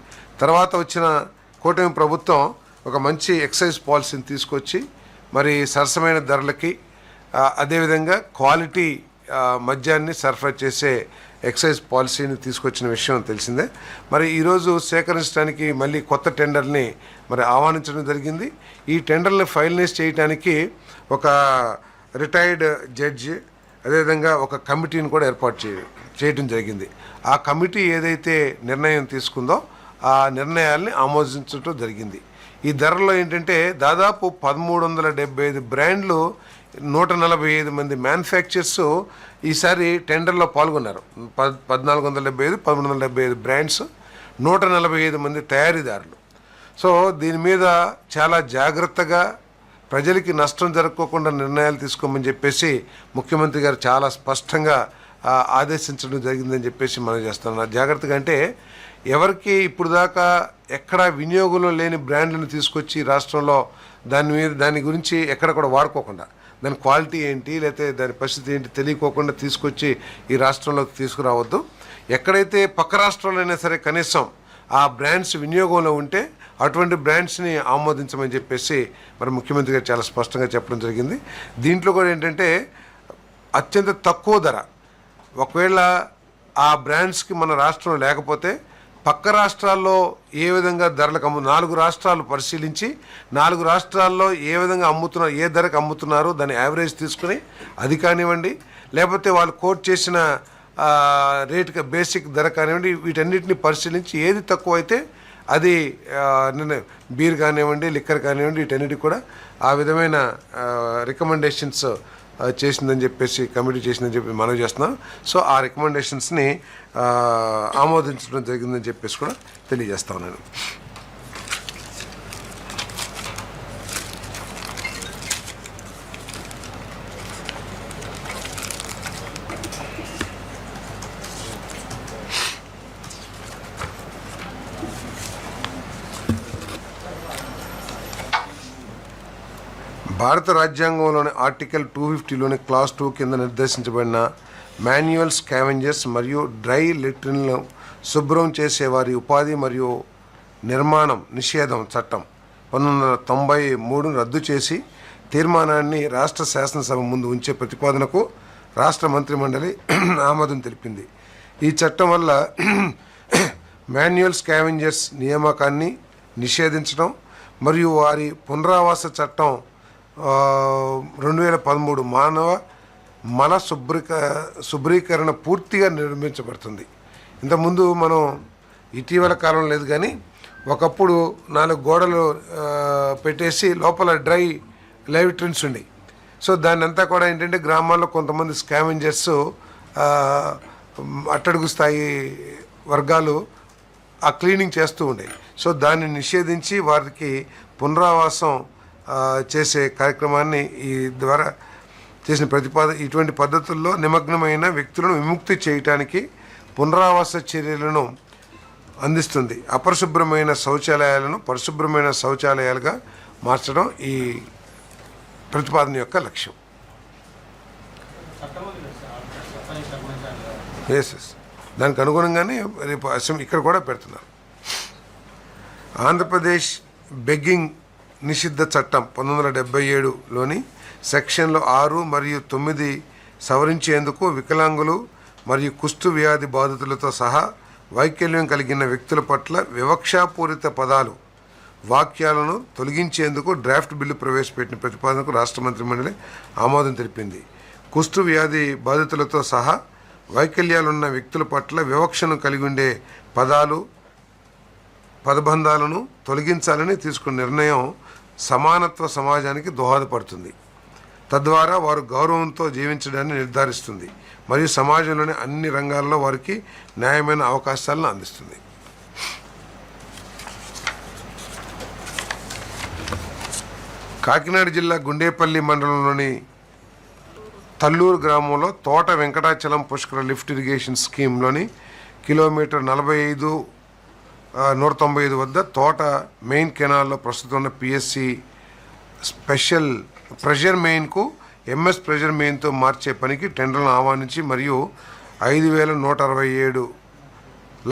తర్వాత వచ్చిన కూటమి ప్రభుత్వం ఒక మంచి ఎక్సైజ్ పాలసీని తీసుకొచ్చి మరి సరసమైన ధరలకి అదేవిధంగా క్వాలిటీ మద్యాన్ని సరఫరా చేసే ఎక్సైజ్ పాలసీని తీసుకొచ్చిన విషయం తెలిసిందే. మరి ఈరోజు సేకరించడానికి మళ్ళీ కొత్త టెండర్ని మరి ఆహ్వానించడం జరిగింది. ఈ టెండర్ని ఫైనలైజ్ చేయడానికి ఒక రిటైర్డ్ జడ్జి అదేవిధంగా ఒక కమిటీని కూడా ఏర్పాటు చేయడం జరిగింది. ఆ కమిటీ ఏదైతే నిర్ణయం తీసుకుందో ఆ నిర్ణయాల్ని ఆమోదించడం జరిగింది. ఈ ధరలో ఏంటంటే దాదాపు 1375 బ్రాండ్లు, 145 మంది మ్యానుఫ్యాక్చర్స్ ఈసారి టెండర్లో పాల్గొన్నారు. 1375 బ్రాండ్స్, 145 మంది తయారీదారులు. సో దీని మీద చాలా జాగ్రత్తగా ప్రజలకి నష్టం జరగకోకుండా నిర్ణయాలు తీసుకోమని చెప్పేసి ముఖ్యమంత్రి గారు చాలా స్పష్టంగా ఆదేశించడం జరిగిందని చెప్పేసి మనం చేస్తున్నాం. జాగ్రత్తగా అంటే ఎవరికి ఇప్పుడు దాకా ఎక్కడా వినియోగంలో లేని బ్రాండ్లను తీసుకొచ్చి రాష్ట్రంలో దాని గురించి ఎక్కడ కూడా వాడుకోకుండా, దాని క్వాలిటీ ఏంటి లేకపోతే దాని పరిస్థితి ఏంటి తెలియకోకుండా తీసుకొచ్చి ఈ రాష్ట్రంలోకి తీసుకురావద్దు. ఎక్కడైతే పక్క రాష్ట్రాలైనా సరే కనీసం ఆ బ్రాండ్స్ వినియోగంలో ఉంటే అటువంటి బ్రాండ్స్ని ఆమోదించమని చెప్పేసి మరి ముఖ్యమంత్రి గారు చాలా స్పష్టంగా చెప్పడం జరిగింది. దీంట్లో కూడా ఏంటంటే అత్యంత తక్కువ ధర, ఒకవేళ ఆ బ్రాండ్స్కి మన రాష్ట్రంలో లేకపోతే పక్క రాష్ట్రాల్లో ఏ విధంగా ధరలకు 4 రాష్ట్రాలు పరిశీలించి 4 రాష్ట్రాల్లో ఏ విధంగా అమ్ముతున్నారు, ఏ ధరకు అమ్ముతున్నారో దాని యావరేజ్ తీసుకుని అది కానివ్వండి, లేకపోతే వాళ్ళు కోట్ చేసిన రేటుకి బేసిక్ ధర కానివ్వండి, వీటన్నిటిని పరిశీలించి ఏది తక్కువ అయితే అది బీర్ కానివ్వండి, లిక్కర్ కానివ్వండి, వీటన్నిటికి కూడా ఆ విధమైన రికమెండేషన్స్ చేసిందని చెప్పేసి కమిటీ చేసిందని చెప్పి మనవి చేస్తున్నాం. సో ఆ రికమెండేషన్స్ని ఆమోదించడం జరిగిందని చెప్పేసి కూడా తెలియజేస్తా ఉన్నాను. భారత రాజ్యాంగంలోని ఆర్టికల్ 250లోని క్లాస్ 2 కింద నిర్దేశించబడిన మాన్యువల్ స్కావెంజర్స్ మరియు డ్రై లెట్రిన్లను శుభ్రం చేసేవారి ఉపాధి మరియు నిర్మాణం నిషేధం చట్టం 1993ను రద్దు చేసి తీర్మానాన్ని రాష్ట్ర శాసనసభ ముందు ఉంచే ప్రతిపాదనకు రాష్ట్ర మంత్రి మండలి ఆమోదం తెలిపింది. ఈ చట్టం వల్ల మాన్యువల్ స్కావెంజర్స్ నియామకాన్ని నిషేధించడం మరియు వారి పునరావాస చట్టం 2013 మానవ మల శుభ్రీకరణ పూర్తిగా నిర్మించబడుతుంది. ఇంతకుముందు మనం ఇటీవల కాలం లేదు కానీ ఒకప్పుడు 4 గోడలు పెట్టేసి లోపల డ్రై లైవ్ట్రిన్స్ ఉండేవి. సో దాన్ని అంతా కూడా ఏంటంటే గ్రామాల్లో కొంతమంది స్కావెంజర్స్ అట్టడుగు స్థాయి వర్గాలు ఆ క్లీనింగ్ చేస్తూ ఉండేవి. సో దాన్ని నిషేధించి వారికి పునరావాసం చేసే కార్యక్రమాన్ని ఈ ద్వారా చేసిన ఇటువంటి పద్ధతుల్లో నిమగ్నమైన వ్యక్తులను విముక్తి చేయటానికి పునరావాస చర్యలను అందిస్తుంది. అపరిశుభ్రమైన శౌచాలయాలను పరిశుభ్రమైన శౌచాలయాలుగా మార్చడం ఈ ప్రతిపాదన యొక్క లక్ష్యం. ఎస్ దానికి అనుగుణంగానే రేపు ఇక్కడ కూడా పెడుతున్నారు. ఆంధ్రప్రదేశ్ బెగ్గింగ్ నిషిద్ధ చట్టం 1977లోని సెక్షన్లు 6 మరియు 9 సవరించేందుకు వికలాంగులు మరియు కుష్టు వ్యాధి బాధితులతో సహా వైకల్యం కలిగిన వ్యక్తుల పట్ల వివక్షాపూరిత పదాలు వాక్యాలను తొలగించేందుకు డ్రాఫ్ట్ బిల్లు ప్రవేశపెట్టిన ప్రతిపాదనకు రాష్ట్ర మంత్రిమండలి ఆమోదం తెలిపింది. కుష్టు వ్యాధి బాధితులతో సహా వైకల్యాలున్న వ్యక్తుల పట్ల వివక్షను కలిగి ఉండే పదబంధాలను తొలగించాలని తీసుకున్న నిర్ణయం సమానత్వ సమాజానికి దోహదపడుతుంది. తద్వారా వారు గౌరవంతో జీవించడాన్ని నిర్ధారిస్తుంది మరియు సమాజంలోని అన్ని రంగాల్లో వారికి న్యాయమైన అవకాశాలను అందిస్తుంది. కాకినాడ జిల్లా గుండేపల్లి మండలంలోని తల్లూరు గ్రామంలో తోట వెంకటాచలం పుష్కర లిఫ్ట్ ఇరిగేషన్ స్కీమ్లోని కిలోమీటర్ 195 వద్ద తోట మెయిన్ కెనాల్లో ప్రస్తుతం ఉన్న పిఎస్సి స్పెషల్ ప్రెషర్ మెయిన్కు ఎంఎస్ ప్రెషర్ మెయిన్తో మార్చే పనికి టెండర్లను ఆహ్వానించి మరియు 5,167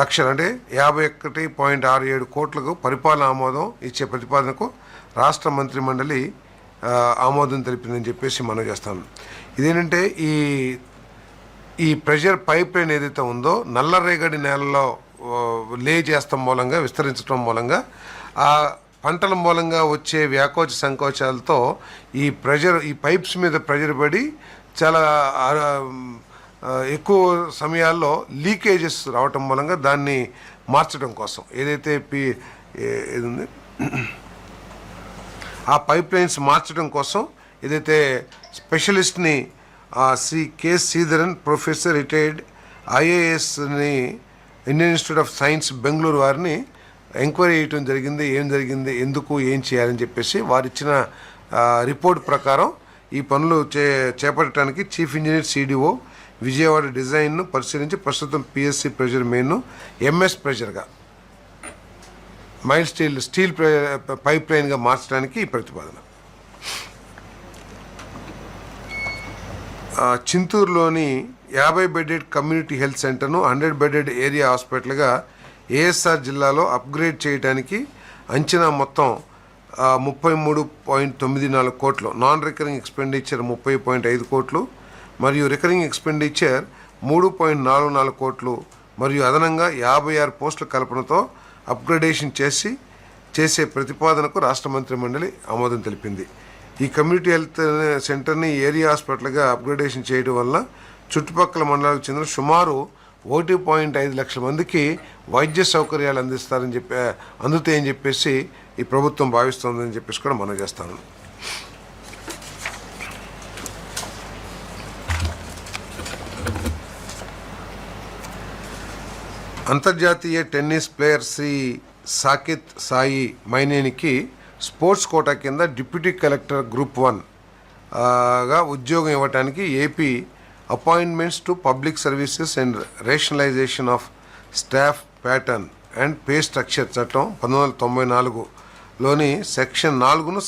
లక్షలు అంటే 51.67 కోట్లకు పరిపాలన ఆమోదం ఇచ్చే ప్రతిపాదనకు రాష్ట్ర మంత్రిమండలి ఆమోదం తెలిపిందని చెప్పేసి మనం చేస్తాం. ఇదేంటంటే ఈ ప్రెషర్ పైప్ లైన్ ఏదైతే ఉందో నల్లరేగడి నేలలో లే చేస్తాం మూలంగా విస్తరించడం మూలంగా ఆ పంటల మూలంగా వచ్చే వ్యాకోచ సంకోచాలతో ఈ పైప్స్ మీద ప్రెషర్ పడి చాలా ఎక్కువ సమయాల్లో లీకేజెస్ రావటం మూలంగా దాన్ని మార్చడం కోసం ఏదైతే ఏది ఉంది ఆ పైప్ లైన్స్ మార్చడం కోసం ఏదైతే స్పెషలిస్ట్ని Shri K Sreedharan professor retired ఐఏఎస్ని Indian Institute of Science Bengaluru వారిని ఎంక్వైరీ చేయడం జరిగింది. ఏం జరిగింది, ఎందుకు, ఏం చేయాలని చెప్పేసి వారు ఇచ్చిన రిపోర్ట్ ప్రకారం ఈ పనులు చేపట్టడానికి చీఫ్ ఇంజనీర్ సిడిఓ విజయవాడ డిజైన్ను పరిశీలించి ప్రస్తుతం పిఎస్సి ప్రెషర్ మెయిన్ను ఎంఎస్ ప్రెషర్గా మైల్ స్టీల్ పైప్ లైన్గా మార్చడానికి ఈ ప్రతిపాదన. చింతూరులోని 50 బెడెడ్ కమ్యూనిటీ హెల్త్ సెంటర్ను 100 బెడెడ్ ఏరియా హాస్పిటల్గా ఏఎస్ఆర్ జిల్లాలో అప్గ్రేడ్ చేయడానికి అంచనా మొత్తం 33.94 కోట్లు, నాన్ రికరింగ్ ఎక్స్పెండిచర్ 30.5 కోట్లు మరియు రికరింగ్ ఎక్స్పెండిచర్ 3.44 కోట్లు మరియు అదనంగా 56 పోస్టుల కల్పనతో అప్గ్రేడేషన్ చేసే ప్రతిపాదనకు రాష్ట్ర మంత్రి మండలి ఆమోదం తెలిపింది. ఈ కమ్యూనిటీ హెల్త్ సెంటర్ని ఏరియా హాస్పిటల్గా అప్గ్రేడేషన్ చేయడం వల్ల చుట్టుపక్కల మండలాలకు చెందిన సుమారు 1.5 లక్షల మందికి వైద్య సౌకర్యాలు అందుతాయని చెప్పేసి ఈ ప్రభుత్వం భావిస్తోందని చెప్పేసి కూడా మనం చేస్తాను. అంతర్జాతీయ టెన్నిస్ ప్లేయర్ శ్రీ సాకేత్ సాయి మైనేనికి స్పోర్ట్స్ కోటా కింద డిప్యూటీ కలెక్టర్ గ్రూప్ 1గా ఉద్యోగం ఇవ్వడానికి AP appointments to public services and rationalisation of staff pattern and pay structure చట్టం 1994లోని సెక్షన్ 4ను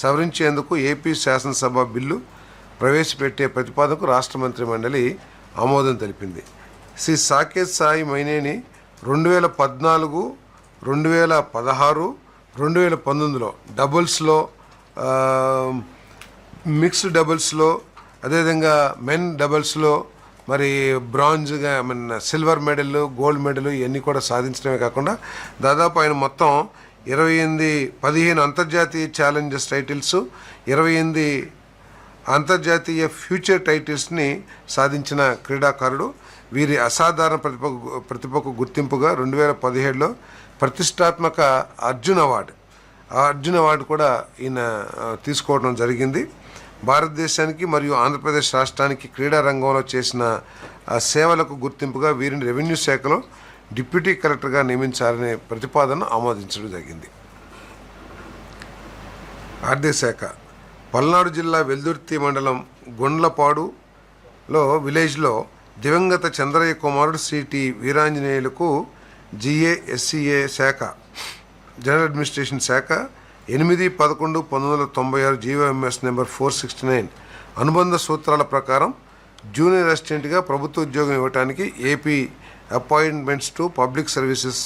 సవరించేందుకు ఏపీ శాసనసభ బిల్లు ప్రవేశపెట్టే ప్రతిపాదనకు రాష్ట్ర మంత్రి మండలి ఆమోదం తెలిపింది. శ్రీ సాకేత్ సాయి మైనేని 2014, 2016, 2019లో డబుల్స్లో, మిక్స్డ్ డబుల్స్లో, అదేవిధంగా మెన్ డబుల్స్లో మరి బ్రాంజ్గా సిల్వర్ మెడల్, గోల్డ్ మెడల్ ఇవన్నీ కూడా సాధించడమే కాకుండా దాదాపు ఆయన మొత్తం 15 అంతర్జాతీయ ఛాలెంజర్స్ టైటిల్స్, 28 అంతర్జాతీయ ఫ్యూచర్ టైటిల్స్ని సాధించిన క్రీడాకారుడు. వీరి అసాధారణ ప్రతిభకు గుర్తింపుగా 2017లో ప్రతిష్టాత్మక అర్జున్ అవార్డు కూడా ఈయన తీసుకోవడం జరిగింది. భారతదేశానికి మరియు ఆంధ్రప్రదేశ్ రాష్ట్రానికి క్రీడా రంగంలో చేసిన సేవలకు గుర్తింపుగా వీరిని రెవెన్యూ శాఖలో డిప్యూటీ కలెక్టర్గా నియమించాలనే ప్రతిపాదనను ఆమోదించడం జరిగింది. ఆర్థిక శాఖ పల్నాడు జిల్లా వెల్దుర్తి మండలం గుండ్లపాడులో విలేజ్లో దివంగత చంద్రయ్య కుమారుడు సిటి వీరాంజనేయులకు GASCA శాఖ జనరల్ అడ్మినిస్ట్రేషన్ శాఖ 8/11/1996 GOMS నెంబర్ 469 అనుబంధ సూత్రాల ప్రకారం జూనియర్ అసిస్టెంట్గా ప్రభుత్వ ఉద్యోగం ఇవ్వడానికి AP appointments to public services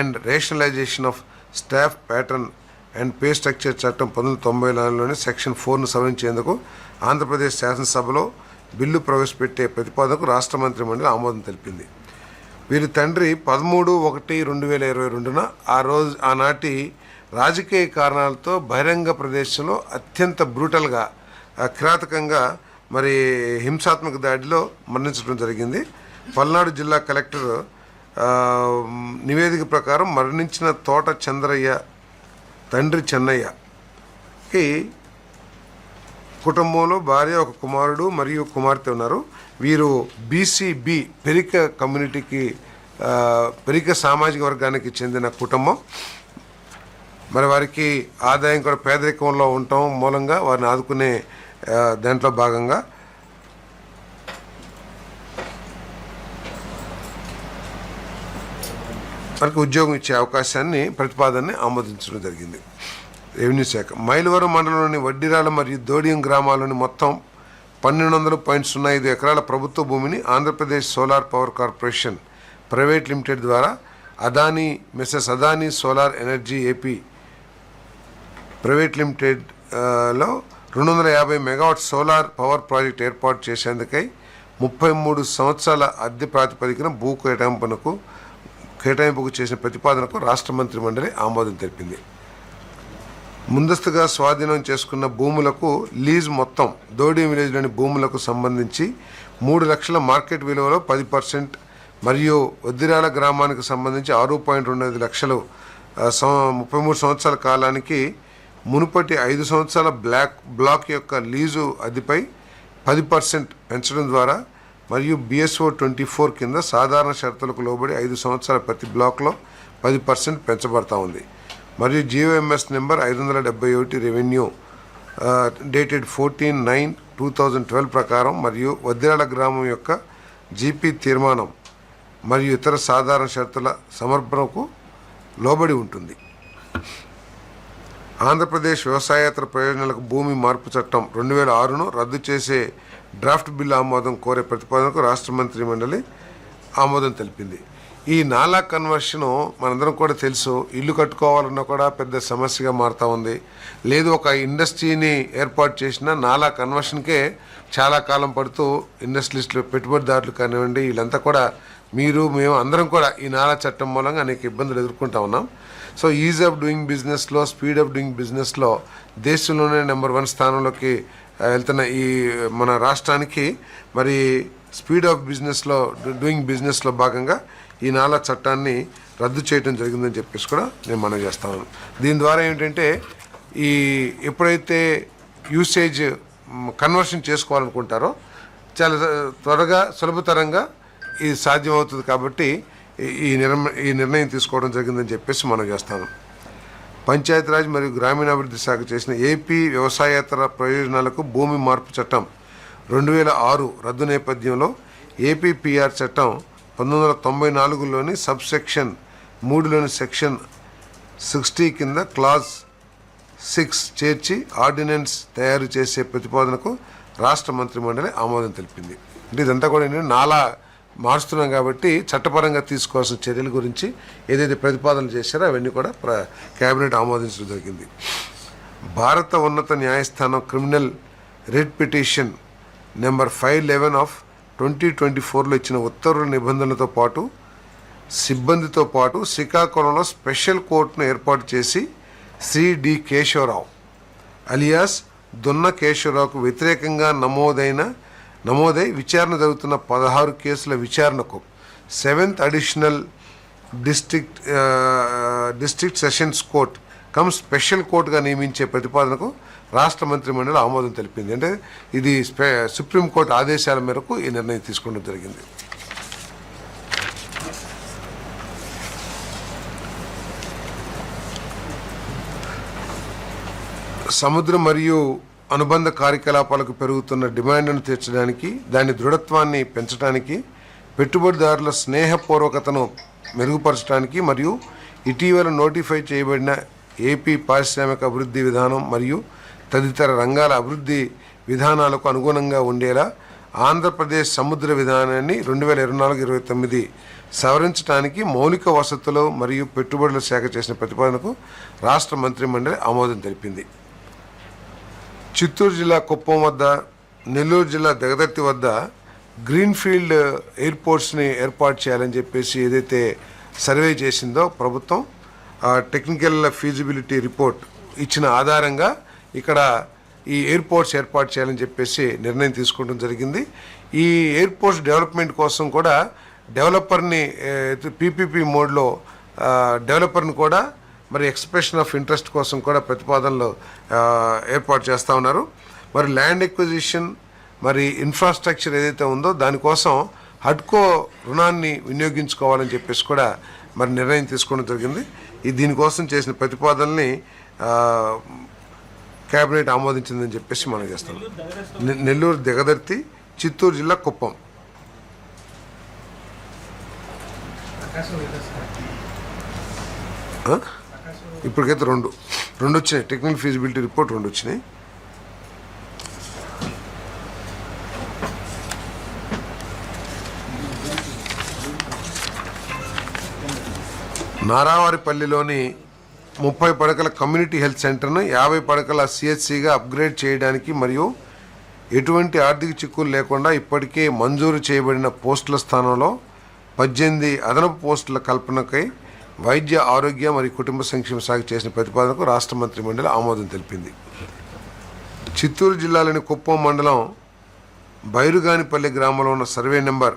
and rationalisation of staff pattern and pay structure చట్టం 1994లోని సెక్షన్ 4ను సవరించేందుకు ఆంధ్రప్రదేశ్ శాసనసభలో బిల్లు ప్రవేశపెట్టే ప్రతిపాదనకు రాష్ట్ర మంత్రి మండలి ఆమోదం తెలిపింది. వీరి తండ్రి 13/1/2022న ఆనాటి రాజకీయ కారణాలతో బహిరంగ ప్రదేశంలో అత్యంత బ్రూటల్గా, కిరాతకంగా మరి హింసాత్మక దాడిలో మరణించడం జరిగింది. పల్నాడు జిల్లా కలెక్టర్ నివేదిక ప్రకారం మరణించిన తోట చంద్రయ్య తండ్రి చెన్నయ్యకి కుటుంబంలో భార్య, ఒక కుమారుడు మరియు కుమార్తె ఉన్నారు. వీరు BCB పెరిక కమ్యూనిటీకి, పెరిక సామాజిక వర్గానికి చెందిన కుటుంబం. మరి వారికి ఆదాయం కూడా పేదరికంలో ఉండటం మూలంగా వారిని ఆదుకునే దాంట్లో భాగంగా వారికి ఉద్యోగం ఇచ్చే అవకాశాన్ని ప్రతిపాదనని ఆమోదించడం జరిగింది. రెవెన్యూ శాఖ మైలవరం మండలంలోని వడ్డిరాల మరియు దోడియం గ్రామాల్లోని మొత్తం 1200.05 ఎకరాల ప్రభుత్వ భూమిని Andhra Pradesh solar power corporation private limited ద్వారా Mrs Adani solar energy AP private లిమిటెడ్లో 250 మెగావాట్ సోలార్ పవర్ ప్రాజెక్ట్ ఏర్పాటు చేసేందుకై 33 సంవత్సరాల అద్దె ప్రాతిపదికన భూ కేటాయింపుకు చేసిన ప్రతిపాదనకు రాష్ట్ర మంత్రి మండలి ఆమోదం తెలిపింది. ముందస్తుగా స్వాధీనం చేసుకున్న భూములకు లీజ్ మొత్తం దోడి విలేజ్లోని భూములకు సంబంధించి 3 లక్షల మార్కెట్ విలువలో 10% మరియు వద్దిరాల గ్రామానికి సంబంధించి 6.25 లక్షలు 33 సంవత్సరాల కాలానికి మునుపటి 5 సంవత్సరాల బ్లాక్ యొక్క లీజు అద్దెపై 10% పెంచడం ద్వారా మరియు BSO 24 కింద సాధారణ షరతులకు లోబడి 5 సంవత్సరాల ప్రతి బ్లాక్లో 10% పెంచబడతా ఉంది. మరియు GOMS నెంబర్ 571 రెవెన్యూ డేటెడ్ 14/9/2012 ప్రకారం మరియు వద్దిరాల గ్రామం యొక్క GP తీర్మానం మరియు ఇతర సాధారణ షరతుల సమర్పణకు లోబడి ఉంటుంది. ఆంధ్రప్రదేశ్ వ్యవసాయేతర ప్రయోజనాలకు భూమి మార్పు చట్టం 2006ను రద్దు చేసే డ్రాఫ్ట్ బిల్లు ఆమోదం కోరే ప్రతిపాదనకు రాష్ట్ర మంత్రి మండలి ఆమోదం తెలిపింది. ఈ నాలా కన్వర్షను మనందరం కూడా తెలుసు, ఇల్లు కట్టుకోవాలన్నా కూడా పెద్ద సమస్యగా మారుతూ ఉంది. లేదు ఒక ఇండస్ట్రీని ఏర్పాటు చేసిన నాలా కన్వర్షన్కే చాలా కాలం పడుతూ ఇండస్ట్రియలిస్టులు, పెట్టుబడిదారులు కానివ్వండి, వీళ్ళంతా కూడా మేము అందరం కూడా ఈ నాలా చట్టం మూలంగా అనేక ఇబ్బందులు ఎదుర్కొంటా ఉన్నాం. సో ఈజ్ ఆఫ్ డూయింగ్ బిజినెస్లో, స్పీడ్ ఆఫ్ డూయింగ్ బిజినెస్లో దేశంలోనే నెంబర్ 1 స్థానంలోకి వెళ్తున్న ఈ మన రాష్ట్రానికి మరి స్పీడ్ ఆఫ్ బిజినెస్లో, డూయింగ్ బిజినెస్లో భాగంగా ఈ నాలా చట్టాన్ని రద్దు చేయడం జరిగిందని చెప్పేసి కూడా నేను మనవి చేస్తాను. దీని ద్వారా ఏంటంటే ఎప్పుడైతే యూసేజ్ కన్వర్షన్ చేసుకోవాలనుకుంటారో చాలా త్వరగా, సులభతరంగా ఇది సాధ్యమవుతుంది. కాబట్టి ఈ నిర్ణయం తీసుకోవడం జరిగిందని చెప్పేసి మనం చేస్తాను. పంచాయతీరాజ్ మరియు గ్రామీణాభివృద్ధి శాఖ చేసిన ఏపీ వ్యవసాయేతర ప్రయోజనాలకు భూమి మార్పు చట్టం 2006 రద్దు నేపథ్యంలో APPR చట్టం 1994లోని సబ్సెక్షన్ 3లోని సెక్షన్ 60 కింద క్లాజ్ 6 చేర్చి ఆర్డినెన్స్ తయారు చేసే ప్రతిపాదనకు రాష్ట్ర మంత్రి మండలి ఆమోదం తెలిపింది. అంటే ఇదంతా కూడా ఏంటంటే నాలా మారుస్తున్నాం కాబట్టి చట్టపరంగా తీసుకోవాల్సిన చర్యల గురించి ఏదైతే ప్రతిపాదనలు చేశారో అవన్నీ కూడా కేబినెట్ ఆమోదించడం జరిగింది. భారత ఉన్నత న్యాయస్థానం criminal writ petition number 511 of 2024లో ఇచ్చిన ఉత్తర్వుల నిబంధనలతో పాటు సిబ్బందితో పాటు శ్రీకాకుళంలో స్పెషల్ కోర్టును ఏర్పాటు చేసి శ్రీ డి కేశవరావు అలియాస్ దున్న కేశవరావుకు వ్యతిరేకంగా నమోదై విచారణ జరుగుతున్న 16 కేసుల విచారణకు 7th additional district sessions court cum special కోర్టుగా నియమించే ప్రతిపాదనకు రాష్ట్ర మంత్రిమండలి ఆమోదం తెలిపింది. అంటే ఇది సుప్రీంకోర్టు ఆదేశాల మేరకు ఈ నిర్ణయం తీసుకోవడం జరిగింది. సముద్రం మరియు అనుబంధ కార్యకలాపాలకు పెరుగుతున్న డిమాండ్ను తీర్చడానికి, దాని దృఢత్వాన్ని పెంచడానికి, పెట్టుబడిదారుల స్నేహపూర్వకతను మెరుగుపరచడానికి మరియు ఇటీవల నోటిఫై చేయబడిన ఏపీ పారిశ్రామిక అభివృద్ధి విధానం మరియు తదితర రంగాల అభివృద్ధి విధానాలకు అనుగుణంగా ఉండేలా ఆంధ్రప్రదేశ్ సముద్ర విధానాన్ని 2024-29 సవరించడానికి మౌలిక వసతులు మరియు పెట్టుబడుల శాఖ చేసిన ప్రతిపాదనకు రాష్ట్ర మంత్రిమండలి ఆమోదం తెలిపింది. చిత్తూరు జిల్లా కుప్పం వద్ద, నెల్లూరు జిల్లా దగదర్తి వద్ద గ్రీన్ఫీల్డ్ ఎయిర్పోర్ట్స్ని ఏర్పాటు చేయాలని చెప్పేసి ఏదైతే సర్వే చేసిందో ప్రభుత్వం, టెక్నికల్ ఫీజిబిలిటీ రిపోర్ట్ ఇచ్చిన ఆధారంగా ఇక్కడ ఈ ఎయిర్పోర్ట్స్ ఏర్పాటు చేయాలని చెప్పేసి నిర్ణయం తీసుకోవడం జరిగింది. ఈ ఎయిర్పోర్ట్స్ డెవలప్మెంట్ కోసం కూడా డెవలపర్ని పీపీపీ మోడ్లో డెవలపర్ని కూడా మరి ఎక్స్ప్రెషన్ ఆఫ్ ఇంట్రెస్ట్ కోసం కూడా ప్రతిపాదనలు ఏర్పాటు చేస్తూ ఉన్నారు. మరి ల్యాండ్ ఎక్విజిషన్ మరి ఇన్ఫ్రాస్ట్రక్చర్ ఏదైతే ఉందో దానికోసం హడ్కో రుణాన్ని వినియోగించుకోవాలని చెప్పేసి కూడా మరి నిర్ణయం తీసుకోవడం జరిగింది. దీనికోసం చేసిన ప్రతిపాదనని కేబినెట్ ఆమోదించిందని చెప్పేసి మనం చేస్తాం. నెల్లూరు దగదర్తి, చిత్తూరు జిల్లా కుప్పం. ఇప్పటికైతే రెండు వచ్చినాయి. టెక్నికల్ ఫీజిబిలిటీ రిపోర్ట్ 2 వచ్చినాయి. నారావారిపల్లిలోని 30 పడకల కమ్యూనిటీ హెల్త్ సెంటర్ను 50 పడకల సిహెచ్సిగా అప్గ్రేడ్ చేయడానికి మరియు ఎటువంటి ఆర్థిక చిక్కులు లేకుండా ఇప్పటికే మంజూరు చేయబడిన పోస్టుల స్థానంలో 18 అదనపు పోస్టుల కల్పనకై వైద్య ఆరోగ్య మరియు కుటుంబ సంక్షేమ శాఖ చేసిన ప్రతిపాదనకు రాష్ట్ర మంత్రిమండలి ఆమోదం తెలిపింది. చిత్తూరు జిల్లాలోని కుప్పం మండలం బైరుగానిపల్లి గ్రామంలో ఉన్న సర్వే నెంబర్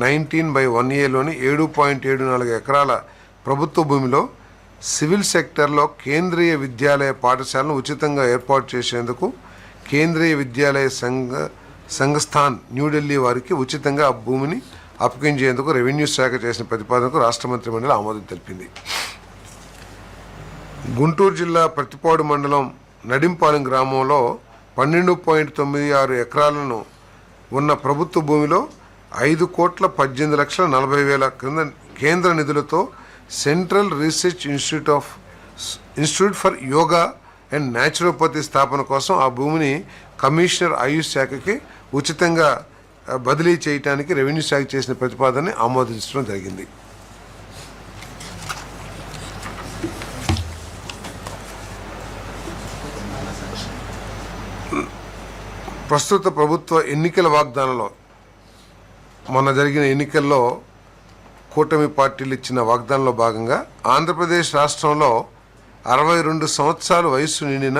19/1Aలోని 7.74 ఎకరాల ప్రభుత్వ భూమిలో సివిల్ సెక్టర్లో కేంద్రీయ విద్యాలయ పాఠశాలను ఉచితంగా ఏర్పాటు చేసేందుకు కేంద్రీయ విద్యాలయ సంఘస్థాన్ న్యూఢిల్లీ వారికి ఉచితంగా ఆ భూమిని అప్పగించేందుకు రెవెన్యూ శాఖ చేసిన ప్రతిపాదనకు రాష్ట్ర మంత్రిమండలి ఆమోదం తెలిపింది. గుంటూరు జిల్లా ప్రతిపాడు మండలం నడింపాలెం గ్రామంలో 12.96 ఎకరాలను ఉన్న ప్రభుత్వ భూమిలో 5,18,40,000 కేంద్ర నిధులతో central research institute for yoga and naturopathy స్థాపన కోసం ఆ భూమిని కమిషనర్ ఆయుష్ శాఖకి ఉచితంగా బదిలీ చేయడానికి రెవెన్యూ శాఖ చేసిన ప్రతిపాదనని ఆమోదించడం జరిగింది. ప్రస్తుత ప్రభుత్వ ఎన్నికల వాగ్దానంలో మొన్న జరిగిన ఎన్నికల్లో కూటమి పార్టీలు ఇచ్చిన వాగ్దానంలో భాగంగా ఆంధ్రప్రదేశ్ రాష్ట్రంలో 62 సంవత్సరాల వయస్సు నిండిన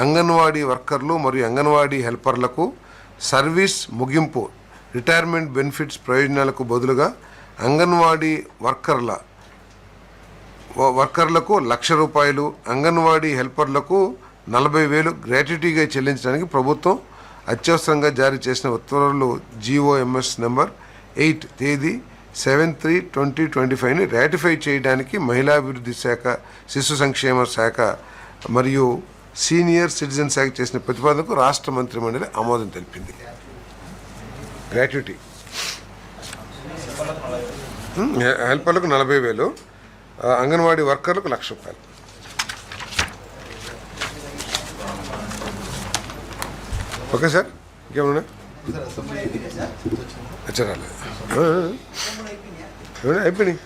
అంగన్వాడీ వర్కర్లు మరియు అంగన్వాడీ హెల్పర్లకు సర్వీస్ ముగింపు రిటైర్మెంట్ బెనిఫిట్స్ ప్రయోజనాలకు బదులుగా అంగన్వాడీ వర్కర్లకు ₹1,00,000, అంగన్వాడీ హెల్పర్లకు 40,000 గ్రాట్యుటీగా చెల్లించడానికి ప్రభుత్వం అత్యవసరంగా జారీ చేసిన ఉత్తర్వులు GOMS నెంబర్ 8 తేదీ 7/3/2025ని రాటిఫై చేయడానికి మహిళాభివృద్ధి శాఖ, శిశు సంక్షేమ శాఖ మరియు సీనియర్ సిటిజన్ శాఖ చేసిన ప్రతిపాదనకు రాష్ట్ర మంత్రిమండలి ఆమోదం తెలిపింది. గ్రాట్యుటీ హెల్పర్లకు 40,000, అంగన్వాడీ వర్కర్లకు ₹1,00,000. ఓకే సార్, ఇంకేమన్నా రాలేదు? అయిపోయినాయి.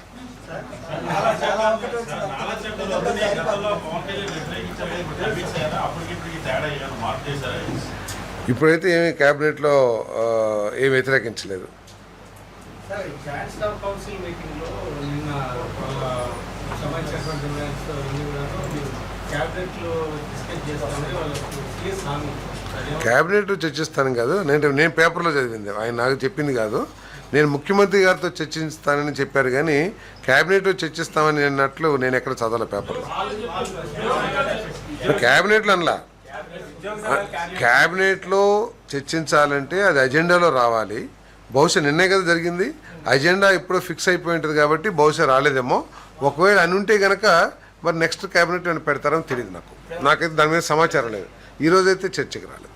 ఇప్పుడైతే ఏమీ క్యాబినెట్లో ఏమి వ్యతిరేకించలేదు. సార్ జాయింట్ స్టాఫ్ కౌన్సిల్ మీటింగ్లో నిన్న వాళ్ళ సంబంధించినటువంటి నిర్ణయాలతో అన్ని కూడా క్యాబినెట్లో డిస్కస్ చేస్తామని వాళ్ళకు సీఎస్ హామీ. క్యాబినెట్ చర్చిస్తాను కాదు, నేను పేపర్లో చదివింది, ఆయన నాకు చెప్పింది కాదు. నేను ముఖ్యమంత్రి గారితో చర్చిస్తానని చెప్పారు కానీ క్యాబినెట్లో చర్చిస్తామని అన్నట్లు నేను ఎక్కడ చదవాల పేపర్లో. క్యాబినెట్లో అనలా, క్యాబినెట్లో చర్చించాలంటే అది అజెండాలో రావాలి. బహుశా నిన్నే కదా జరిగింది, అజెండా ఎప్పుడో ఫిక్స్ అయిపోయి ఉంటుంది కాబట్టి బహుశా రాలేదేమో. ఒకవేళ అని ఉంటే కనుక మరి నెక్స్ట్ క్యాబినెట్ అని పెడతారని తెలియదు నాకైతే దాని మీద సమాచారం లేదు. ఈరోజైతే చర్చకి రాలేదు.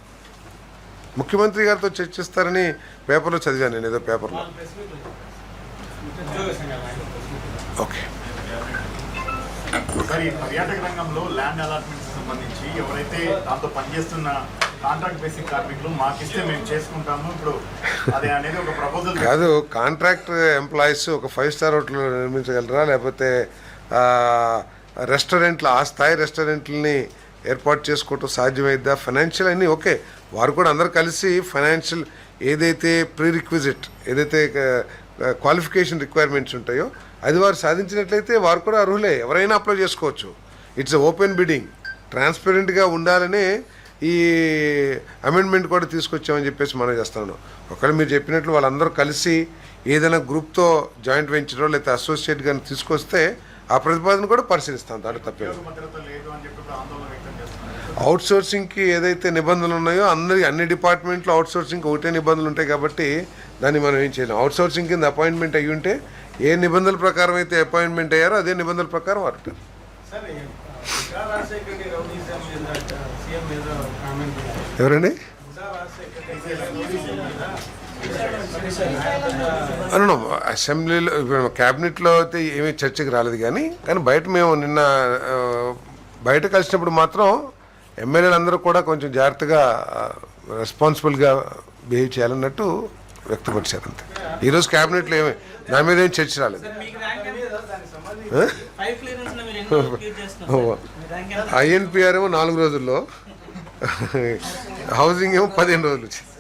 ముఖ్యమంత్రి గారితో చర్చిస్తారని పేపర్లో చదివాను నేను, ఏదో పేపర్లో. ఓకే సార్, ఈ పర్యాటక రంగంలో ల్యాండ్ అలాట్మెంట్స్ సంబంధించి ఎవరైతే దాంతో పనిచేస్తున్న కాంట్రాక్ట్ బేసిక్ కార్మికులు మాకిస్తే మేము చేసుకుంటాము, ఇప్పుడు అదే అనేది ఒక ప్రపోజల్ కాదు. కాంట్రాక్ట్ ఎంప్లాయీస్ ఒక 5 స్టార్ హోటల్ నిర్మించగలరా, లేకపోతే రెస్టారెంట్లు ఆ స్థాయి రెస్టారెంట్లని ఏర్పాటు చేసుకోవటం సాధ్యమైద్దా? ఫైనాన్షియల్ అన్నీ ఓకే, వారు కూడా అందరు కలిసి ఫైనాన్షియల్ ఏదైతే ప్రీ రిక్విజిట్, ఏదైతే క్వాలిఫికేషన్ రిక్వైర్మెంట్స్ ఉంటాయో అది వారు సాధించినట్లయితే వారు కూడా అర్హులే, ఎవరైనా అప్లై చేసుకోవచ్చు. ఇట్స్ ఓపెన్ బిడ్డింగ్, ట్రాన్స్పరెంట్గా ఉండాలనే ఈ అమెండ్మెంట్ కూడా తీసుకొచ్చామని చెప్పేసి మనం చేస్తున్నాం. ఒకవేళ మీరు చెప్పినట్లు వాళ్ళందరూ కలిసి ఏదైనా గ్రూప్తో జాయింట్ వెంచరో లేకపోతే అసోసియేట్ కానీ తీసుకొస్తే ఆ ప్రతిపాదన కూడా పరిశీలిస్తాం, దాంట్లో తప్పేది. అవుట్ సోర్సింగ్కి ఏదైతే నిబంధనలు ఉన్నాయో అన్ని డిపార్ట్మెంట్లో అవుట్ సోర్సింగ్కి ఒకటే నిబంధనలు ఉంటాయి కాబట్టి దాన్ని మనం ఏం చేయలేం. అవుట్ సోర్సింగ్ కింద అపాయింట్మెంట్ అయ్యి ఉంటే ఏ నిబంధనల ప్రకారం అయితే అపాయింట్మెంట్ అయ్యారో అదే నిబంధనల ప్రకారం వారు ఉంటారు. ఎవరండి? అవును, అసెంబ్లీలో క్యాబినెట్లో అయితే ఏమీ చర్చకి రాలేదు కానీ బయట మేము నిన్న బయట కలిసినప్పుడు మాత్రం ఎమ్మెల్యేలు అందరూ కూడా కొంచెం జాగ్రత్తగా రెస్పాన్సిబుల్గా బిహేవ్ చేయాలన్నట్టు వ్యక్తపరిచారు అంతే. ఈరోజు క్యాబినెట్లో ఏమి దాని మీద ఏం చర్చ రాలేదు. ఐఎన్పిఆర్ ఏమో 4 రోజుల్లో, హౌసింగ్ ఏమో 15 రోజులు వచ్చింది.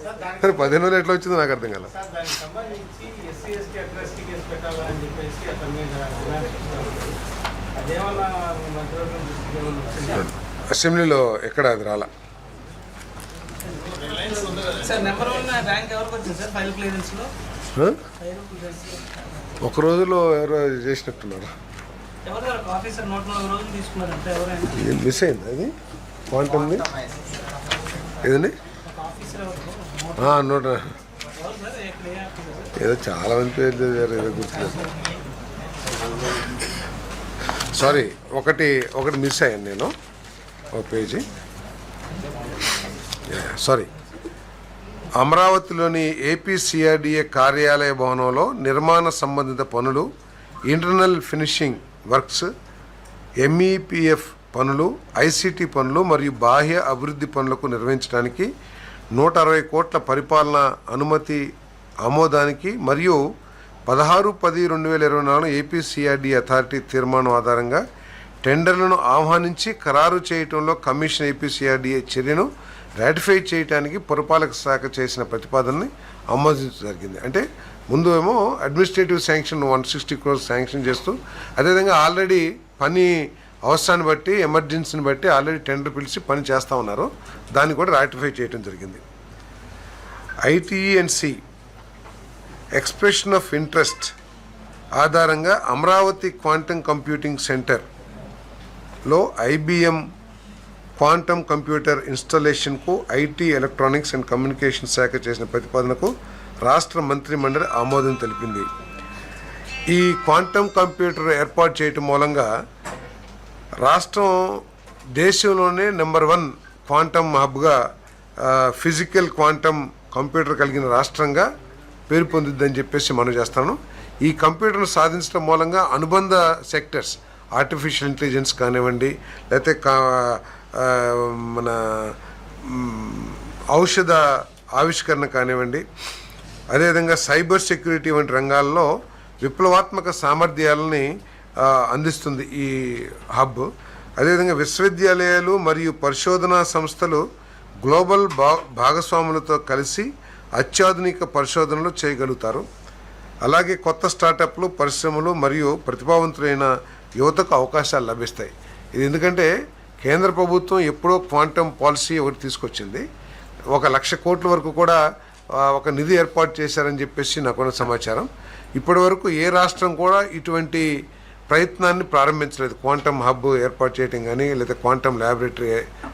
సరే 15 రోజులు ఎట్లా వచ్చిందో నాకు అర్థం కాల. అసెంబ్లీలో ఎక్కడ అది రాలా. ఒక రోజులో ఎవరో చేసినట్టున్నారు, మిస్ అయింది అది క్వాంటమ్ది ఏదండి. నోట ఏదో చాలా మంది పేరు చదివారు, ఏదో గుర్తులేదు. సారీ, ఒకటి మిస్ అయ్యాను నేను, ఒక పేజీ. సారీ, అమరావతిలోని ఏపీసీఆర్డీఏ కార్యాలయ భవనంలో నిర్మాణ సంబంధిత పనులు, ఇంటర్నల్ ఫినిషింగ్ వర్క్స్, ఎంఈపీఎఫ్ పనులు, ఐసీటీ పనులు మరియు బాహ్య అభివృద్ధి పనులకు నిర్వహించడానికి 160 కోట్ల పరిపాలన అనుమతి ఆమోదానికి మరియు 16/10/2024 ఏపీసీఆర్డీ అథారిటీ తీర్మానం ఆధారంగా టెండర్లను ఆహ్వానించి ఖరారు చేయడంలో కమిషన్ ఏపీసీఆర్డీఏ చర్యను రాటిఫై చేయడానికి పురపాలక శాఖ చేసిన ప్రతిపాదనని ఆమోదించడం జరిగింది. అంటే ముందు ఏమో అడ్మినిస్ట్రేటివ్ శాంక్షన్ 160 crores శాంక్షన్ చేస్తూ, అదేవిధంగా ఆల్రెడీ పని అవసరాన్ని బట్టి ఎమర్జెన్సీని బట్టి ఆల్రెడీ టెండర్ పిలిచి పని చేస్తూ ఉన్నారు, దాన్ని కూడా రాటిఫై చేయడం జరిగింది. ఐటీఈఎన్సి ఎక్స్ప్రెషన్ ఆఫ్ ఇంట్రెస్ట్ ఆధారంగా అమరావతి క్వాంటమ్ కంప్యూటింగ్ సెంటర్లో ఐబిఎం క్వాంటమ్ కంప్యూటర్ ఇన్స్టాలేషన్కు ఐటీ, ఎలక్ట్రానిక్స్ అండ్ కమ్యూనికేషన్ శాఖ చేసిన ప్రతిపాదనకు రాష్ట్ర మంత్రి మండలి ఆమోదం తెలిపింది. ఈ క్వాంటమ్ కంప్యూటర్ ఏర్పాటు చేయటం మూలంగా రాష్ట్రం దేశంలోనే నెంబర్ 1 క్వాంటమ్ హబ్గా, ఫిజికల్ క్వాంటమ్ కంప్యూటర్ కలిగిన రాష్ట్రంగా పేరు పొందిద్దని చెప్పేసి మనం చేస్తాను. ఈ కంప్యూటర్ను సాధించడం మూలంగా అనుబంధ సెక్టర్స్, ఆర్టిఫిషియల్ ఇంటెలిజెన్స్ కానివ్వండి, లేకపోతే మన ఔషధ ఆవిష్కరణ కానివ్వండి, అదేవిధంగా సైబర్ సెక్యూరిటీ వంటి రంగాల్లో విప్లవాత్మక సామర్థ్యాలని అందిస్తుంది ఈ హబ్. అదేవిధంగా విశ్వవిద్యాలయాలు మరియు పరిశోధనా సంస్థలు గ్లోబల్ భాగస్వాములతో కలిసి అత్యాధునిక పరిశోధనలు చేయగలుగుతారు. అలాగే కొత్త స్టార్టప్లు, పరిశ్రమలు మరియు ప్రతిభావంతులైన యువతకు అవకాశాలు లభిస్తాయి. ఇది ఎందుకంటే కేంద్ర ప్రభుత్వం ఎప్పుడో క్వాంటమ్ పాలసీ ఒకటి తీసుకొచ్చింది. 1,00,000 కోట్ల వరకు కూడా ఒక నిధి ఏర్పాటు చేశారని చెప్పేసి నాకున్న సమాచారం. ఇప్పటి వరకు ఏ రాష్ట్రం కూడా ఇటువంటి ప్రయత్నాన్ని ప్రారంభించలేదు. క్వాంటమ్ హబ్ ఏర్పాటు చేయడం కానీ లేదా క్వాంటమ్ ల్యాబొరేటరీ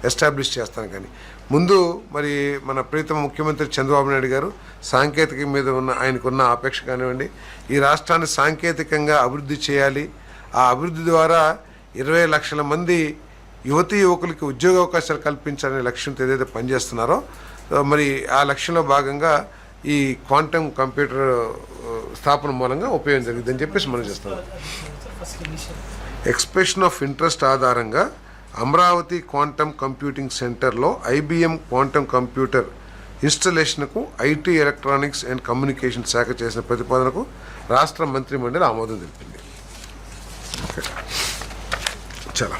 ఎస్టాబ్లిష్ చేస్తాను కానీ. ముందు మరి మన ప్రీతమ ముఖ్యమంత్రి చంద్రబాబు నాయుడు గారు సాంకేతిక మీద ఆయనకున్న అపేక్ష కానివ్వండి, ఈ రాష్ట్రాన్ని సాంకేతికంగా అభివృద్ధి చేయాలి, ఆ అభివృద్ధి ద్వారా 20 లక్షల మంది యువతీ యువకులకి ఉద్యోగ అవకాశాలు కల్పించాలనే లక్ష్యంతో ఏదైతే పనిచేస్తున్నారో మరి ఆ లక్ష్యంలో భాగంగా ఈ క్వాంటమ్ కంప్యూటర్ స్థాపన మూలంగా ఉపయోగం జరిగిందని చెప్పేసి మనం చేస్తున్నాం. ఎక్స్ప్రెషన్ ఆఫ్ ఇంట్రెస్ట్ ఆధారంగా అమరావతి క్వాంటమ్ కంప్యూటింగ్ సెంటర్లో IBM క్వాంటమ్ కంప్యూటర్ ఇన్స్టలేషన్కు IT, ఎలక్ట్రానిక్స్ అండ్ కమ్యూనికేషన్ శాఖ చేసిన ప్రతిపాదనకు రాష్ట్ర మంత్రిమండలి ఆమోదం తెలిపింది. చాలా